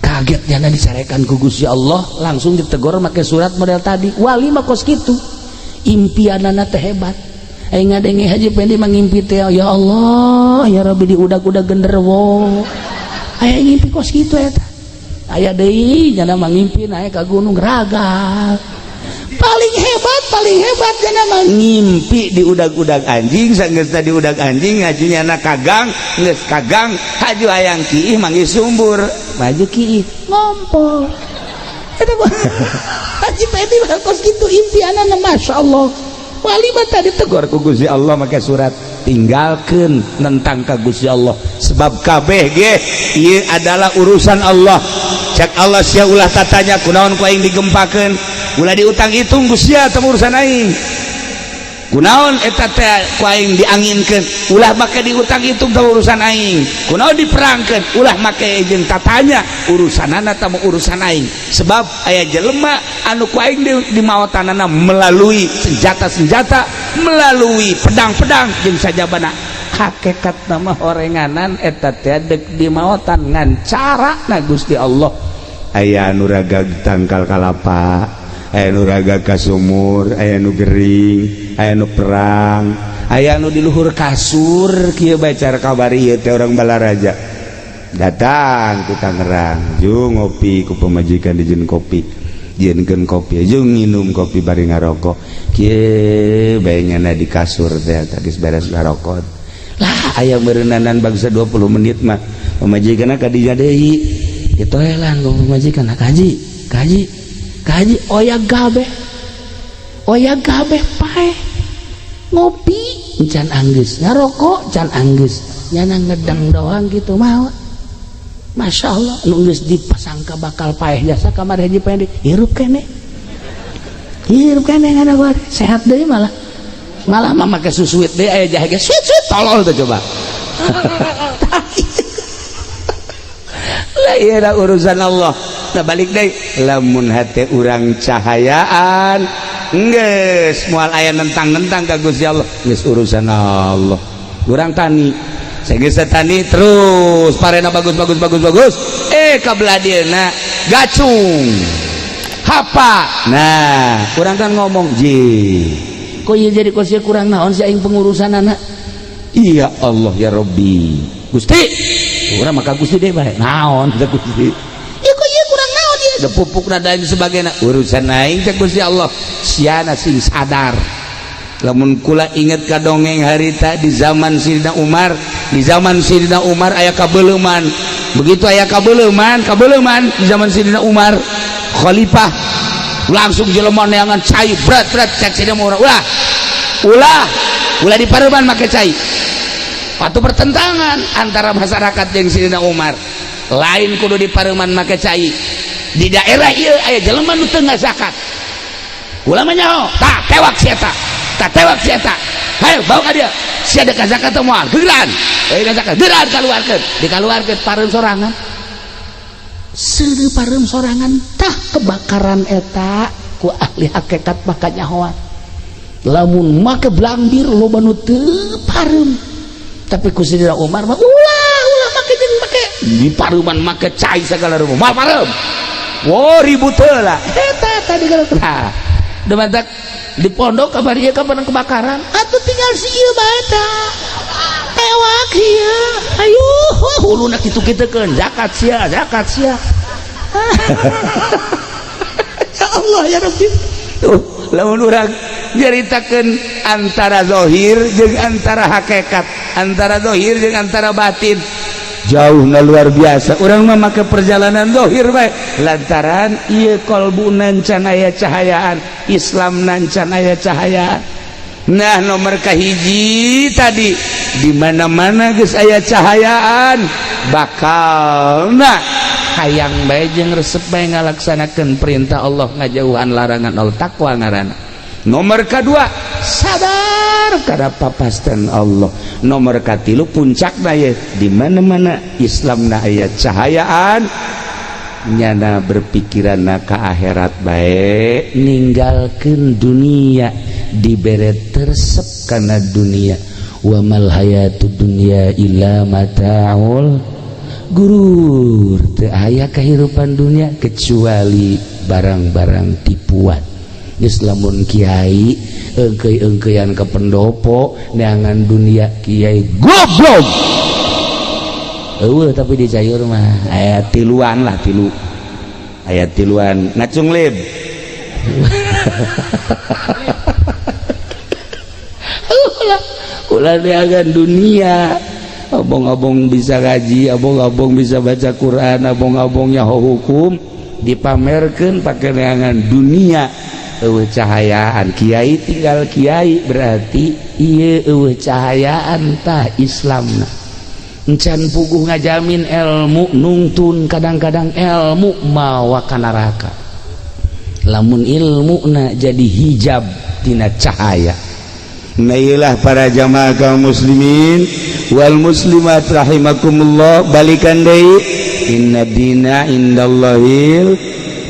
kagetnya disarekan ku Gusti Allah langsung ditegur make surat model tadi wali mah kos kitu impianana teh hebat aing ngadenge haji pendi mangimpi teh ya Allah ya Rabbi diudag-udag genderuwo aya ngimpi kos kitu eta aya deui nya mangimpi naik ka gunung ragal paling hebat nya mangimpi diudag-udag anjing sanggeus tadi udag anjing hajinya na kagang geus kagang haju hayang kiih manggih sumbur maju kiih ngompol eta haji pendi kos kitu impianana masyaallah wali mah tadi tegur ku Gusti Allah make surat tinggalkeun nentang ka Gusti Allah sebab kabeh ge ieu adalah urusan Allah cak Allah sia ulah tatanya kunaon ku aing digempakeun ulah diutang hitung Gusti teh urusan aing kunaon eta teh ku aing dianginkeun ulah make diutang hitung teh urusan aing kunaon diperangkeun ulah make jeung tatanya urusanana teh urusan aing sebab aya jelema anu ku aing di maotanana melalui senjata-senjata melalui pedang-pedang jeung sajabana hakikat nama horenganan eta teh deuk di maotan ngan carana Gusti Allah aya anu ragag tangkal kalapa aya nu raga ka sumur aya nu gering aya nu perang aya nu di luhur kasur kieu bae cara kabari ieu teh urang Balaraja datang ku Tangerang jeung ngopi ku pamajikan dijieun kopi jieunkeun kopi jeung nginum kopi bari ngarokok kieu bae nyana di kasur teh geus beres ngarokok lah aya beureunanan bangsa 20 menit mah pamajikanna ka dinya deui gitu helan goblok majikan kaji oya gabe pae ngopi can anggeus ngarokok can anggeus nyana ngedang doang gitu mah Masya Allah nu geus dipasangka bakal paeh jasa kamar Haji Pendi hirup kene ngana gua sehat deui malah mah make susuit deui aya jahe ge suit tolol tuh coba lah ieu urusan Allah. Nah balik deh lamun hati urang cahayaan geus moal aya nentang-nentang ka Gusti Allah geus urusan Allah. Urang tani sageus tani terus parena bagus kabelah dieuna gacung hapa. Nah urang kan ngomong kok ieu jadi kosia kurang naon si aing pengurusanana. Iya Allah ya Rabbi Gusti urang maka Gusti deh bae naon teh Gusti pupuk nada ini sebagainya urusan aing teh Gusti Allah siana sing sadar. Lamun kula inget ka dongeng harita di zaman Sayyidina Umar aya kabeuleman begitu aya kabeuleman di zaman Sayyidina Umar khalifah langsung jelema neangan cai berat cek Sayyidina Umar ulah di pareuman make cai patu pertentangan antara masyarakat jeung Sayyidina Umar lain kudu di pareuman make cai di daerah ieu aya jelema nu teu zakat ulama nyaho tah tewak si eta hayo bawa ka dia sia ada zakat teh moal geuran zakat geuran dikaluarkeun pareum sorangan seudeu pareum sorangan tah kebakaran eta ku ahli hakikat maka nyahoan lamun make blambir loba nu teu pareum tapi ku Sayyidina Umar mah ulah make di pareuman make cai sagala rupa moal pareum. Wow ribut lah eta tadi kalau demantak di pondok kabar ieu kapan kebakaran atuh tinggal si ieu bae tah tewak ieu ayo huluna kitu-kitukeun zakat sia ya Allah ya Rabbi tuh lamun urang nyaritakeun antara zahir jeung antara hakikat antara zahir jeung antara batin jauh nggak luar biasa. Orang mah make perjalanan dohir baik lantaran iya kolbu nancan aya cahayaan Islam nancan aya cahayaan. Nah nomor kahiji tadi di mana-mana geus aya cahayaan bakal nah hayang bae jeung resep bae ngalaksanakeun perintah Allah ngajauhan larangan Allah takwa ngaranna. Nomor kedua sadar kada papasten Allah. Nomor katilu puncakna ye di mana-mana Islamna aya cahayaan nyana berpikiranna ka akhirat bae ninggalkeun dunia dibere tersep kana dunia wa mal hayatud dunya illa mataul gurur teu aya kahirupan dunia kecuali barang-barang tipuan. Geus lamun kiai engkeuy-engkeuyan ka pendopo neangan dunia kiai goblok eueuh tapi di cayur mah aya tiluan aya tiluan ngacung lib ulah neangan dunia abong-abong bisa ngaji abong-abong bisa baca Quran abong-abong nyaho hukum dipamerkeun pake neangan dunia eueuh cahayaan kiai tinggal kiai berarti ieu eueuh cahayaan tah Islamna encan puguh ngajamin ilmu nungtun kadang-kadang ilmu mawa ka neraka lamun ilmuna jadi hijab tina cahaya. Nailah para jamaah kaum muslimin wal muslimat rahimakumullah balikan deui inna dina indallahil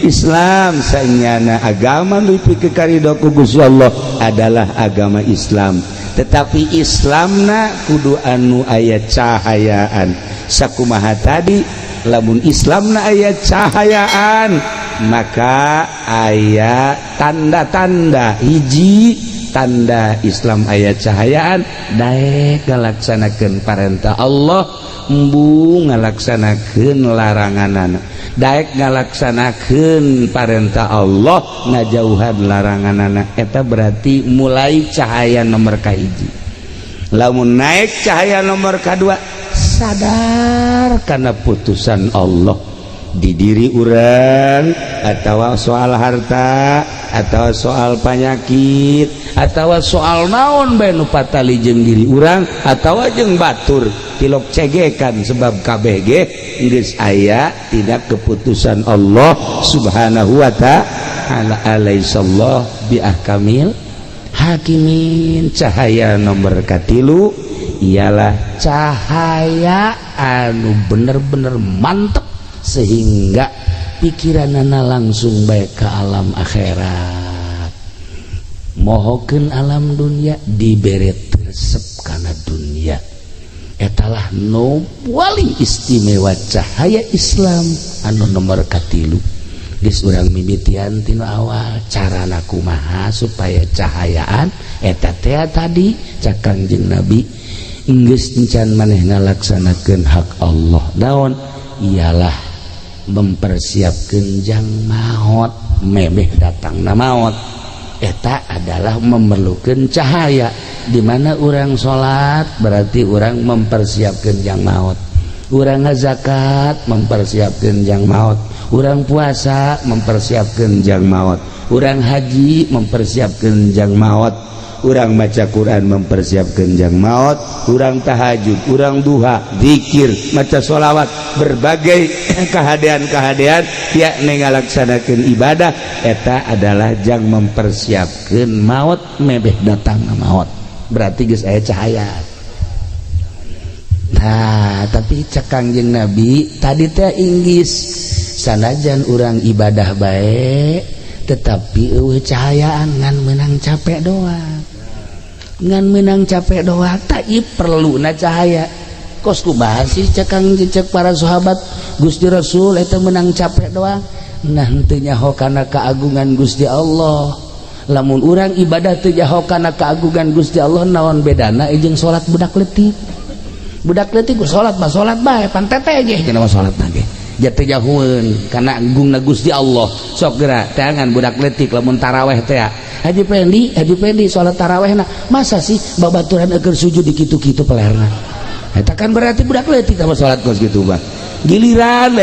Islam saenyana agama nepi ka karidho ku Gusti Allah adalah agama Islam tetapi Islamna kudu anu aya cahayaan sakumaha tadi lamun Islamna aya cahayaan maka aya tanda-tanda hiji tanda Islam aya cahayaan daek ngalaksanakeun parentah Allah embung ngalaksanakeun laranganana daek ngalaksanakeun parentah Allah ngajauhan laranganana eta berarti mulai cahaya nomor kahiji. Lamun naik cahaya nomor kedua sadar karena putusan Allah di diri urang atawa soal harta atau soal penyakit atau soal naon bae nu patali jeung diri urang atawa jeung batur tilok cegekan sebab kabeh ge geus aya tidak keputusan Allah Subhanahu wa ta'ala. Alaihissallah bi ahkamil hakimin. Cahaya nomor katilu ialah cahaya anu bener-bener mantep sehingga pikiranana langsung baik ke alam akhirat. Mohokeun alam dunia dibere resep kana dunia. Etalah nu paling istimewa cahaya Islam anu nomor katilu. Geus urang mimitian tina awal carana kumaha supaya cahayaan eta teh tadi cak Kangjeng Nabi geus encan maneh ngalaksanakeun hak Allah. Naon? Ialah mempersiapkan jang maut mebeh datangna maut. Eta adalah memerlukan cahaya. Di mana orang sholat berarti orang mempersiapkan jang maut. Orang ngazakat mempersiapkan jang maut. Orang puasa mempersiapkan jang maut. Orang haji mempersiapkan jang maut. Urang maca Quran mempersiapkan jang maut, urang tahajud, urang duha, zikir, maca sholawat, berbagai kehadean-kehadean yakni ngalaksanakeun ibadah eta adalah jang mempersiapkan maut mebeh datang maut. Berarti geus aya cahaya. Nah, tapi cak Kangjeng Nabi tadi teh inggis sanajan urang ibadah bae tetapi eueuh cahayaan ngan menang capek doang. Ngan menang capek doang tak perlu na cahaya. Kos kumaha sih cek para sahabat Gusti Rasul eta menang capek doang. Nah teu nyaho kana keagungan Gusti Allah. Lamun urang ibadah teu nyaho kana keagungan Gusti Allah naon bedana jeung salat budak leutik. Budak leutik ku salat bae pan teteh ge cenah salatna ge. Jatuh jahuan karena agungna Gusti Allah sok geura tangan budak leutik lamun taraweh teh Haji Pendi sholat taraweh na masa sih babaturan agar sujud di kitu-kitu pelerna eta kan berarti budak leutik sama sholat kos gitu bah giliran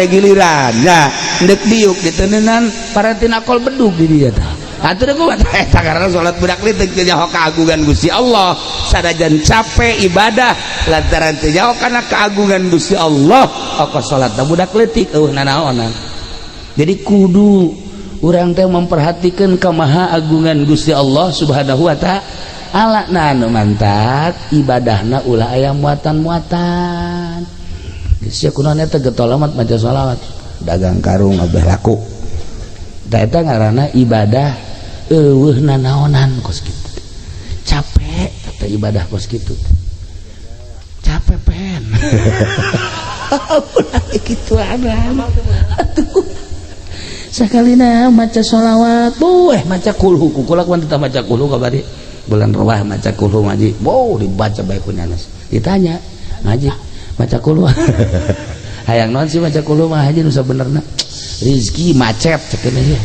ya ndek diuk diteuneunnan paratina kol bedug di dieu tah atuh kumaha eta karena sholat budak leutik teu nyaho kaagungan Gusti Allah sadajan capek ibadah lantaran teu nyaho kana kaagungan Gusti Allah oko sholatna budak leutik eueuh nanaonan. Jadi kudu urang teh memperhatikan kemaha agungan Gusti Allah Subhanahu wa ta'ala. Nah anu mantap ibadahna ulah aya muatan-muatan. Geus kunaon eta getolamat maca shalawat dagang karung abeh laku. Da eta ngaranna ibadah eueuh nanaonan kos kitu. Capek eta ibadah kos kitu. Capek pen. Ulah kitu ada. Atuh sakalina maca sholawat maca kulhu kukulak wan teu maca kulhu kabari bulan rawah maca kulhu ngaji dibaca bae ku nyanes ditanya ngaji maca kulhu hayang naon sih maca kulhu mah haji nu sabenerna rezeki macet cekeun ieu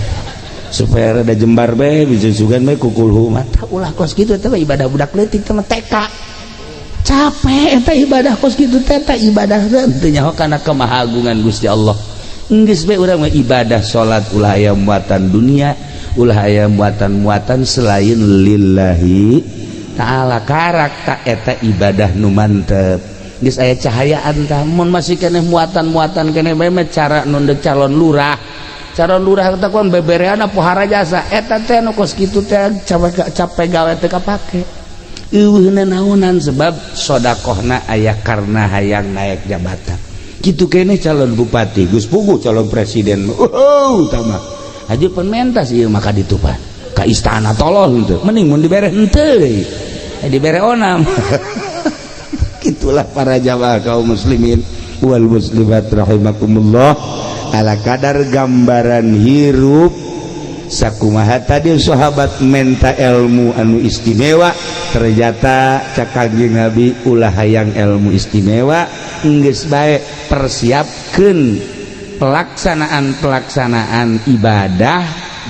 supaya rada jembar bae bisa sugan bae ku kulhu mah ulah kos kitu eta ibadah budak leutik teh TK capek eta ibadah kos kitu teh ibadah teu nyaho kana kemahagungan Gusti Allah. Geus bae urang mah ibadah salat ulah aya muatan dunia, ulah aya muatan-muatan selain lillahi ta'ala karak tak eta ibadah nu mantep. Geus aya cahayaan tah mun masih keneh muatan-muatan keneh bae mah cara nu deuk calon lurah. Calon lurah teh kon bebereana pohara jasa eta teh nu kos kitu teh capek gawe teh kapake. Eueuh nanaonan sebab sedekahna aya karena hayang naik jabatan. Gitu kene calon bupati Gus Pugu calon presiden utama haji penmentas ieu maka ditupan ka istana tolol henteu mending mun dibere henteu dibere onam. Gitulah para jamaah kaum muslimin wal muslimat rahimakumullah ala kadar gambaran hirup sakumaha tadi sahabat menta ilmu anu istimewa ternyata cak Kangjeng Nabi ulah hayang ilmu istimewa geus bae persiapkeun pelaksanaan ibadah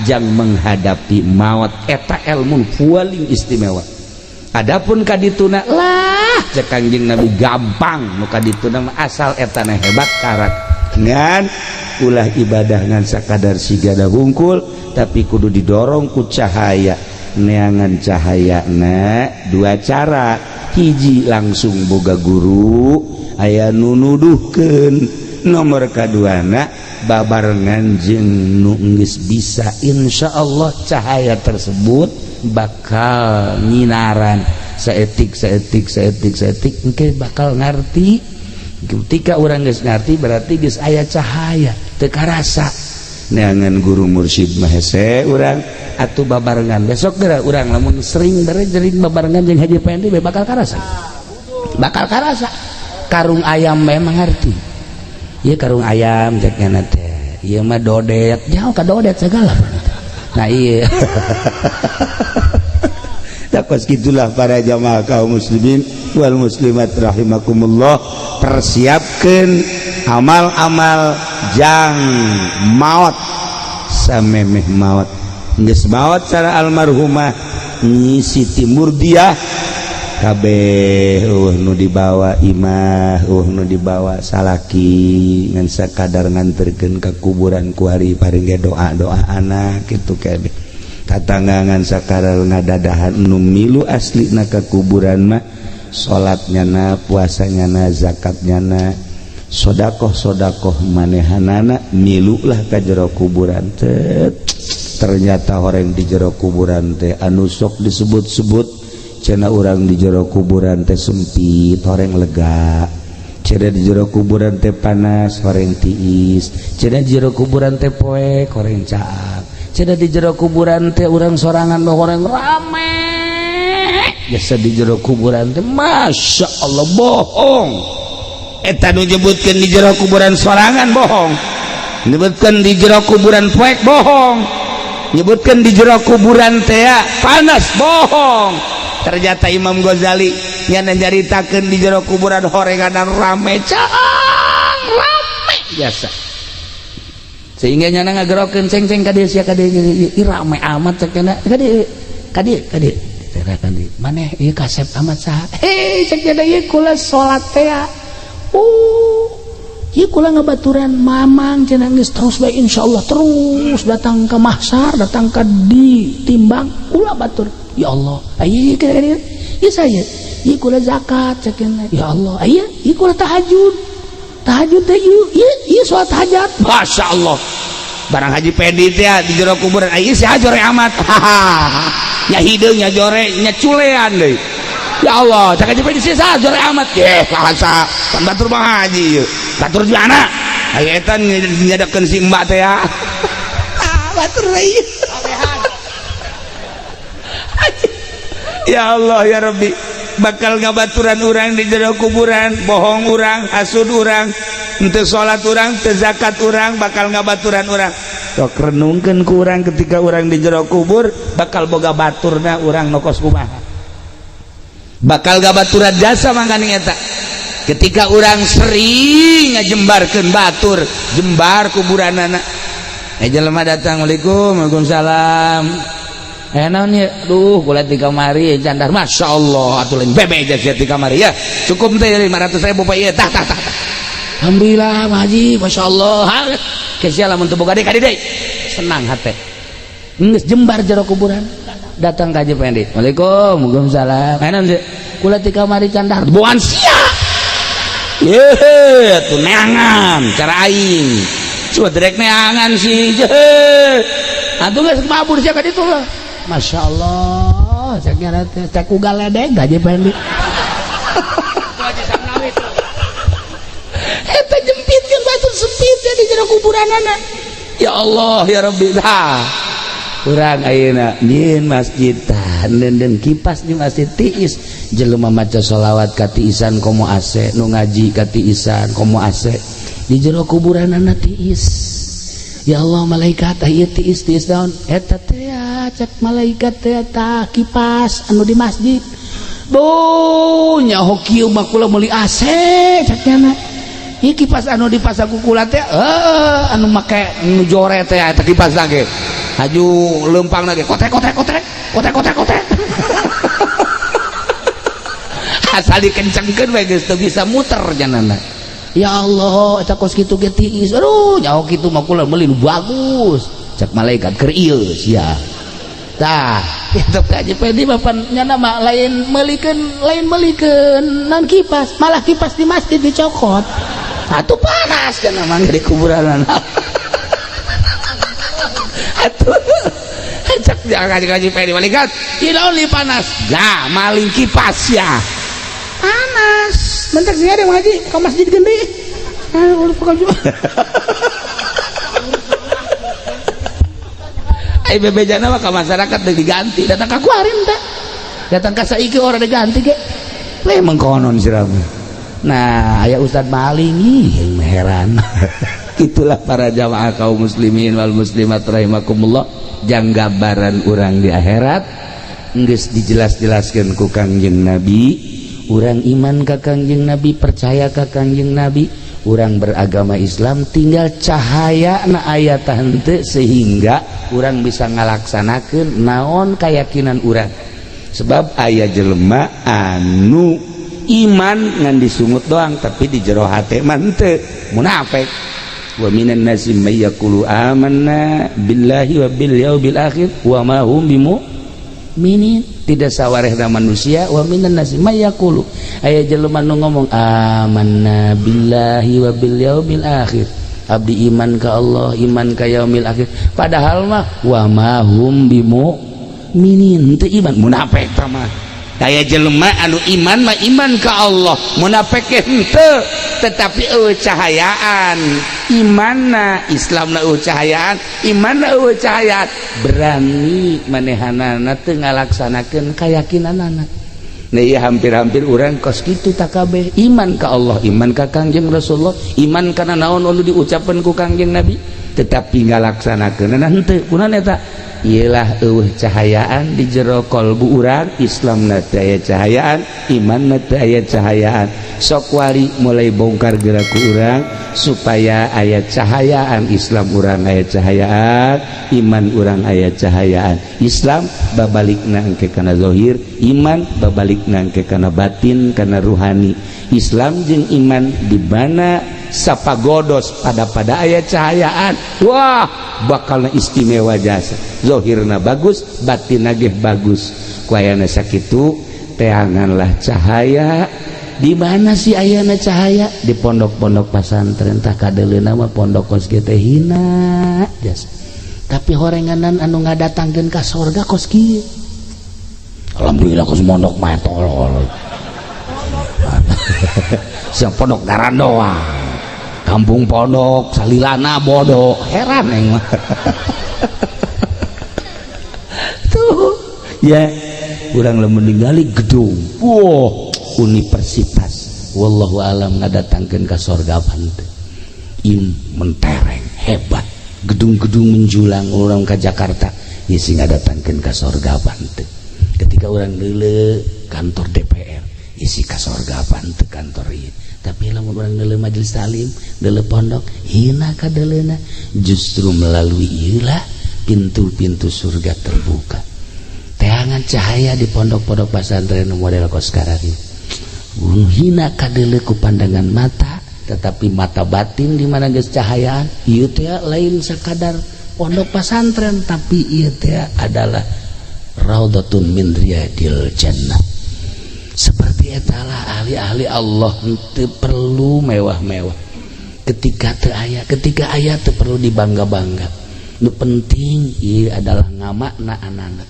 jang menghadapi maut eta ilmu paling istimewa. Adapun kadituna lah cak Kangjeng Nabi gampang nu kadituna asal eta hebat karat ngan ulah ibadah ngan sakadar sigada hungkul tapi kudu didorong ku cahaya neangan cahaya na dua cara hiji langsung boga guru aya nunuduhkeun nomor kaduana babarengan jeung nu geus bisa insyaallah cahaya tersebut bakal nyinaran saetik engke bakal ngarti ketika orang geus ngarti berarti geus aya cahaya teu karasa neangan guru mursyid mah hese urang atuh babarengan besok geura urang lamun sering berjering babarengan jeung Haji Pendi bakal karasa karung ayam memang ngarti ieu karung ayam cekna teh ieu mah dodet jauh ka dodet segala nah iya takos gitulah para jamaah kaum muslimin wal muslimat rahimakumullah persiapkeun amal-amal jang maot samemeh maot geus maot cara almarhumah Nyi Siti Murdiah kabeh nu dibawa imah nu dibawa salaki ngan sakadar nganterkeun ka kuburan ku hari paring doa-doa anak kitu kabeh tatanggangan sakadar ngadadahan nu milu aslina ka kuburan mah salatnya na puasanya na zakatnya na sodakoh manehanana milu lah ka jero kuburan teh ternyata horeng di jero kuburan teh anu sok disebut-sebut cenah urang di jero kuburan teh sempit horeng lega cenah di jero kuburan teh panas horeng tiis cenah di jero kuburan teh poek horeng caak cenah di jero kuburan teh urang sorangan horeng rame jasa di jero kuburan teh masya Allah bohong eta nu nyebutkeun di jero kuburan sorangan bohong nyebutkeun di jero kuburan poek bohong nyebutkeun di jero kuburan teh panas bohong ternyata Imam Ghazali nyana nyaritakeun di jero kuburan horenganan rame caang rame biasa sehingga nyana ngagerokeun ceng-ceng ka dieu sia ka dieu rame amat cenah ka dieu maneh ieu kasep amat saha cek cenah ieu kula salat teh ieu kula ngabaturan mamang cenah geus terus bae insyaallah terus datang ka mahsyar datang ka ditimbang kula batur ya Allah ieu saya ieu kula zakat cenah ya Allah ieu kula tahajud teh ieu salat hajat masyaallah barang Haji Pendi teh di jero kuburan ieu saha jore amat nya hideung nya jore nya culean deui ya Allah cak Haji Pendi saha jore amat bahasa pan batur mah haji ieu batur di mana aya eta nyadakeun si mbak teh ya batur ieu ya Allah ya Rabbi bakal ngabaturan urang di jero kuburan bohong urang hasud urang henteu salat urang teu zakat urang bakal ngabaturan urang sok renungkeun ku urang ketika urang di jero kubur bakal boga baturna urang nokos kumaha bakal ngabaturan jasa mangkani eta ketika urang sering ngajembarkeun batur jembar kuburanana jelema datang Waalaikumsalam naon ya duh kulit di kamari jandar masya Allah atuh lain bebe aja di kamari ya cukup teh 500.000 Pak ieu tah alhamdulillah Haji masya Allah kesia lamun teu boga deui senang hate geus jembar jero kuburan datang ka Haji Pendi Waalaikumsalam naon teh kulit di kamari jandar boan sia ye atuh neangan cara aing coba direk neangan sih atuh geus mabur sia ka ditu lah masya Allah cek ugal ledeg Haji Pendi eta jempitkeun batur sempit di jero kuburanana ya Allah ya Rabbi urang ayeuna nyieun masjid dan kipas di masjid tiis jelema maca sholawat ka tiisan komo ase nu ngaji ka tiisan komo ase di jero kuburanana tiis ya Allah malaikat ieu tiis daun eta teh cek malaikat teh tah kipas anu di masjid boh nyaho kieu mah kula meuli AC cek nya ieu kipas anu dipasaku kula teh anu make nu jore teh eta kipas lagi haju leumpang lagi kotek asal dikencengkeun we geus teu bisa muter janana ya Allah eta kos kitu ge tiis aduh nyaho kitu mah kula meuli nu bagus cak malaikat keur ieu sia tah kitu ka Haji bapan nyana mah lain meulikeun naon kipas malah kipas di masjid dicokot atuh panas cenah mah di kuburan atuh cak jangan Haji malaikat ieu naon li panas lah maling kipas ya panas mentek sih ada ngaji ke masjid gede ay bebejana mah ke masyarakat udah diganti datang ke kuarin tak datang ke saiki orang diganti ke memang konon siramu nah ayah Ustadz maling yang heran itulah para jamaah kaum muslimin wal muslimat rahimakumullah janggabaran orang di akhirat geus dijelas-jelaskeun ku Kangjeng Nabi urang iman ka Kangjeng Nabi percaya ka Kangjeng Nabi urang beragama Islam tinggal cahaya na aya tah henteu sehingga urang bisa ngalaksanakeun naon keyakinan urang sebab aya jelema anu iman ngan disungut doang tapi di jero hate mah henteu munafik wa minan nasi may yaqulu amanna billahi wa bil yaumil akhir wa ma hum bimu'minin tidak sawarehna manusia wa minan nasi may yaqulu aya jelema nu ngomong amanna billahi wa bil yaumil akhir abdi iman ka Allah iman ka yaumil akhir padahal mah wa ma hum bimu'minin teu iman munafik tah mah aya jelema anu iman mah iman ka Allah munafik henteu tetapi eueuh cahayaan imanna Islamna eueuh cahayaan imanna eueuh cahayaan berani manehanana teu ngalaksanakeun kayakinanana nah ieu hampir-hampir urang kos kitu tak kabeh iman ka Allah iman ka Kangjeng Rasulullah iman kana naon anu diucapkeun ku Kangjeng Nabi tetapi ngalaksanakeunna henteu kunaon eta ialah eueuh cahayaan di jero kalbu urang Islamna teu aya cahayaan imanna teu aya cahayaan sok wali mulai bongkar gerak ku urang supaya aya cahayaan Islam urang aya cahayaan iman urang aya cahayaan Islam babalikna engke kana zahir iman babalikna engke kana batin kana ruhani Islam jeung iman di mana sapagodos pada aya cahayaan wah bakalna istimewa jasa zahirna bagus batinna ge bagus ku ayana sakitu teanganlah cahaya di mana sih ayana cahaya di pondok-pondok pesantren tah kadeleuna mah pondok kos ge teh hina jasa tapi horenganan anu ngadatangkeun ka surga kos kieu alhamdulillah kos mondok mah tolol siang pondok daran doang kampung pondok salilana bodoh heran yang tuh ya urang lamun ningali gedung wow universitas wallahu alam ngadatangkeun ka sorga panteu mentereng hebat gedung-gedung menjulang urang ka Jakarta ieu sing ngadatangkeun ka sorga panteu ketika urang leuleuh kantor DPR isi ka sorga panteu kantor ieu tapi lamun urang deuleuh majelis talim deuleuh pondok hina kadeleuna justru melalui ieulah pintu-pintu surga terbuka teangan cahaya di pondok-pondok pesantren model kos sekarang ini hina kadeuleuh ku pandangan mata tetapi mata batin di mana geus cahayaan ieu teh lain sakadar pondok pesantren tapi ieu teh adalah raudhatun min riyadil jannah seperti etalah ahli-ahli Allah teu perlu mewah-mewah ketika aya teu perlu dibangga-bangga nu penting ieu adalah ngamakna anak-anak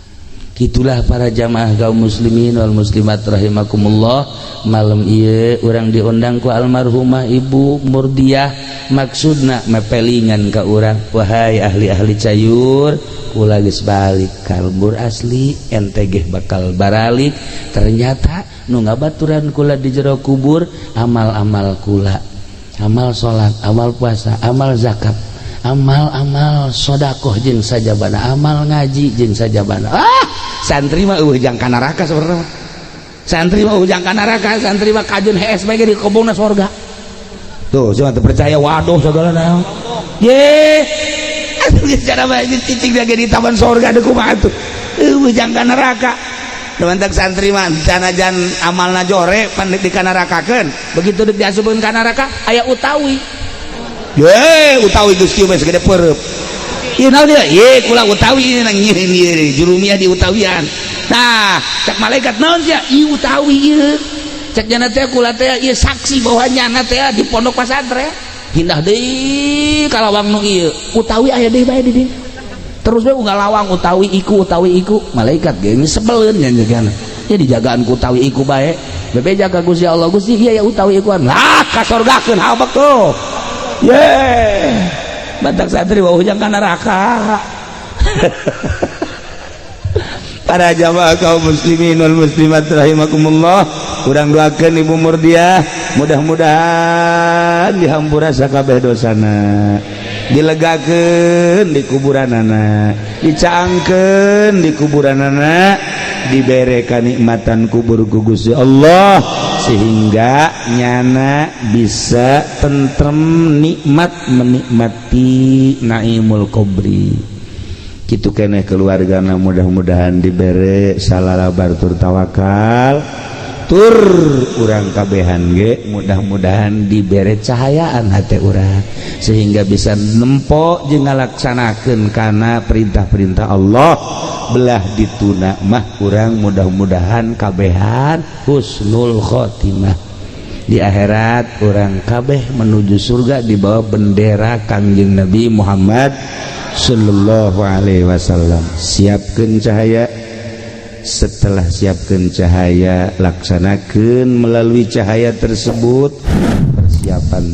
gitulah para jamaah kaum muslimin wal muslimat rahimakumullah malam ieu urang diundang ku almarhumah Ibu Murdiah maksudna mepelingan ka urang wahai ahli-ahli cayur kula geus balik kalbur asli ente ge bakal baralik ternyata nu ngabaturan kula di jero kubur amal-amal kula amal salat amal puasa amal zakat amal-amal sedekah jeung sajabana amal ngaji jeung sajabana santri mah eueuh jang ka neraka saudara santri mah eueuh jang ka neraka santri mah kajeun HSB ge di kobongna surga tuh cuma teu percaya waduh segala naon ye atuh geus cara bae cicing lagi di taman surga deuk kumaha atuh eueuh jang ka neraka teman-teman santri mah sanajan amalna jore pan dikanarakakeun begitu diasupkeun ka neraka aya utawi ye utawi Gusti mah segede peureub ieu naon dia ye kula utawi nang nyieu jurumiah di utawian nah cak malaikat naon sia ieu utawi ieu cak jana teh kula teh ieu saksi bahwa nyana teh di pondok pesantren hindah deui kalawang nu ieu utawi aya deui bae di dieu terus we unggal lawang utawi iku malaikat ge geus sebeleun nya jeung ya dijagaan ku utawi iku bae bebe jaga Gusti Allah Gusti ieu ya utawi ikuan lah ka surgakeun habek tuh ye batak santri wah ujang ka neraka para jamaah kaum muslimin wal muslimat rahimakumullah urang doakeun Ibu Murdiah mudah-mudahan dihampura sakabeh dosana dilegakeun di kuburanana dicaangkeun di kuburanana dibere kanikmatan kubur ku Gusti Allah sehingga nyana bisa tentrem nikmat menikmati naimul kubri kitu keneh keluargana mudah-mudahan dibere salalabar tur tawakal tur urang kabehan ge mudah-mudahan dibere cahayaan hati urang sehingga bisa nempo jeung ngalaksanakeun kana perintah-perintah Allah belah dituna mah urang mudah-mudahan kabehan husnul khotimah di akhirat urang kabeh menuju surga di bawah bendera Kangjeng Nabi Muhammad sallallahu alaihi wasallam siapkeun cahaya setelah siapkan cahaya laksanakan melalui cahaya tersebut persiapan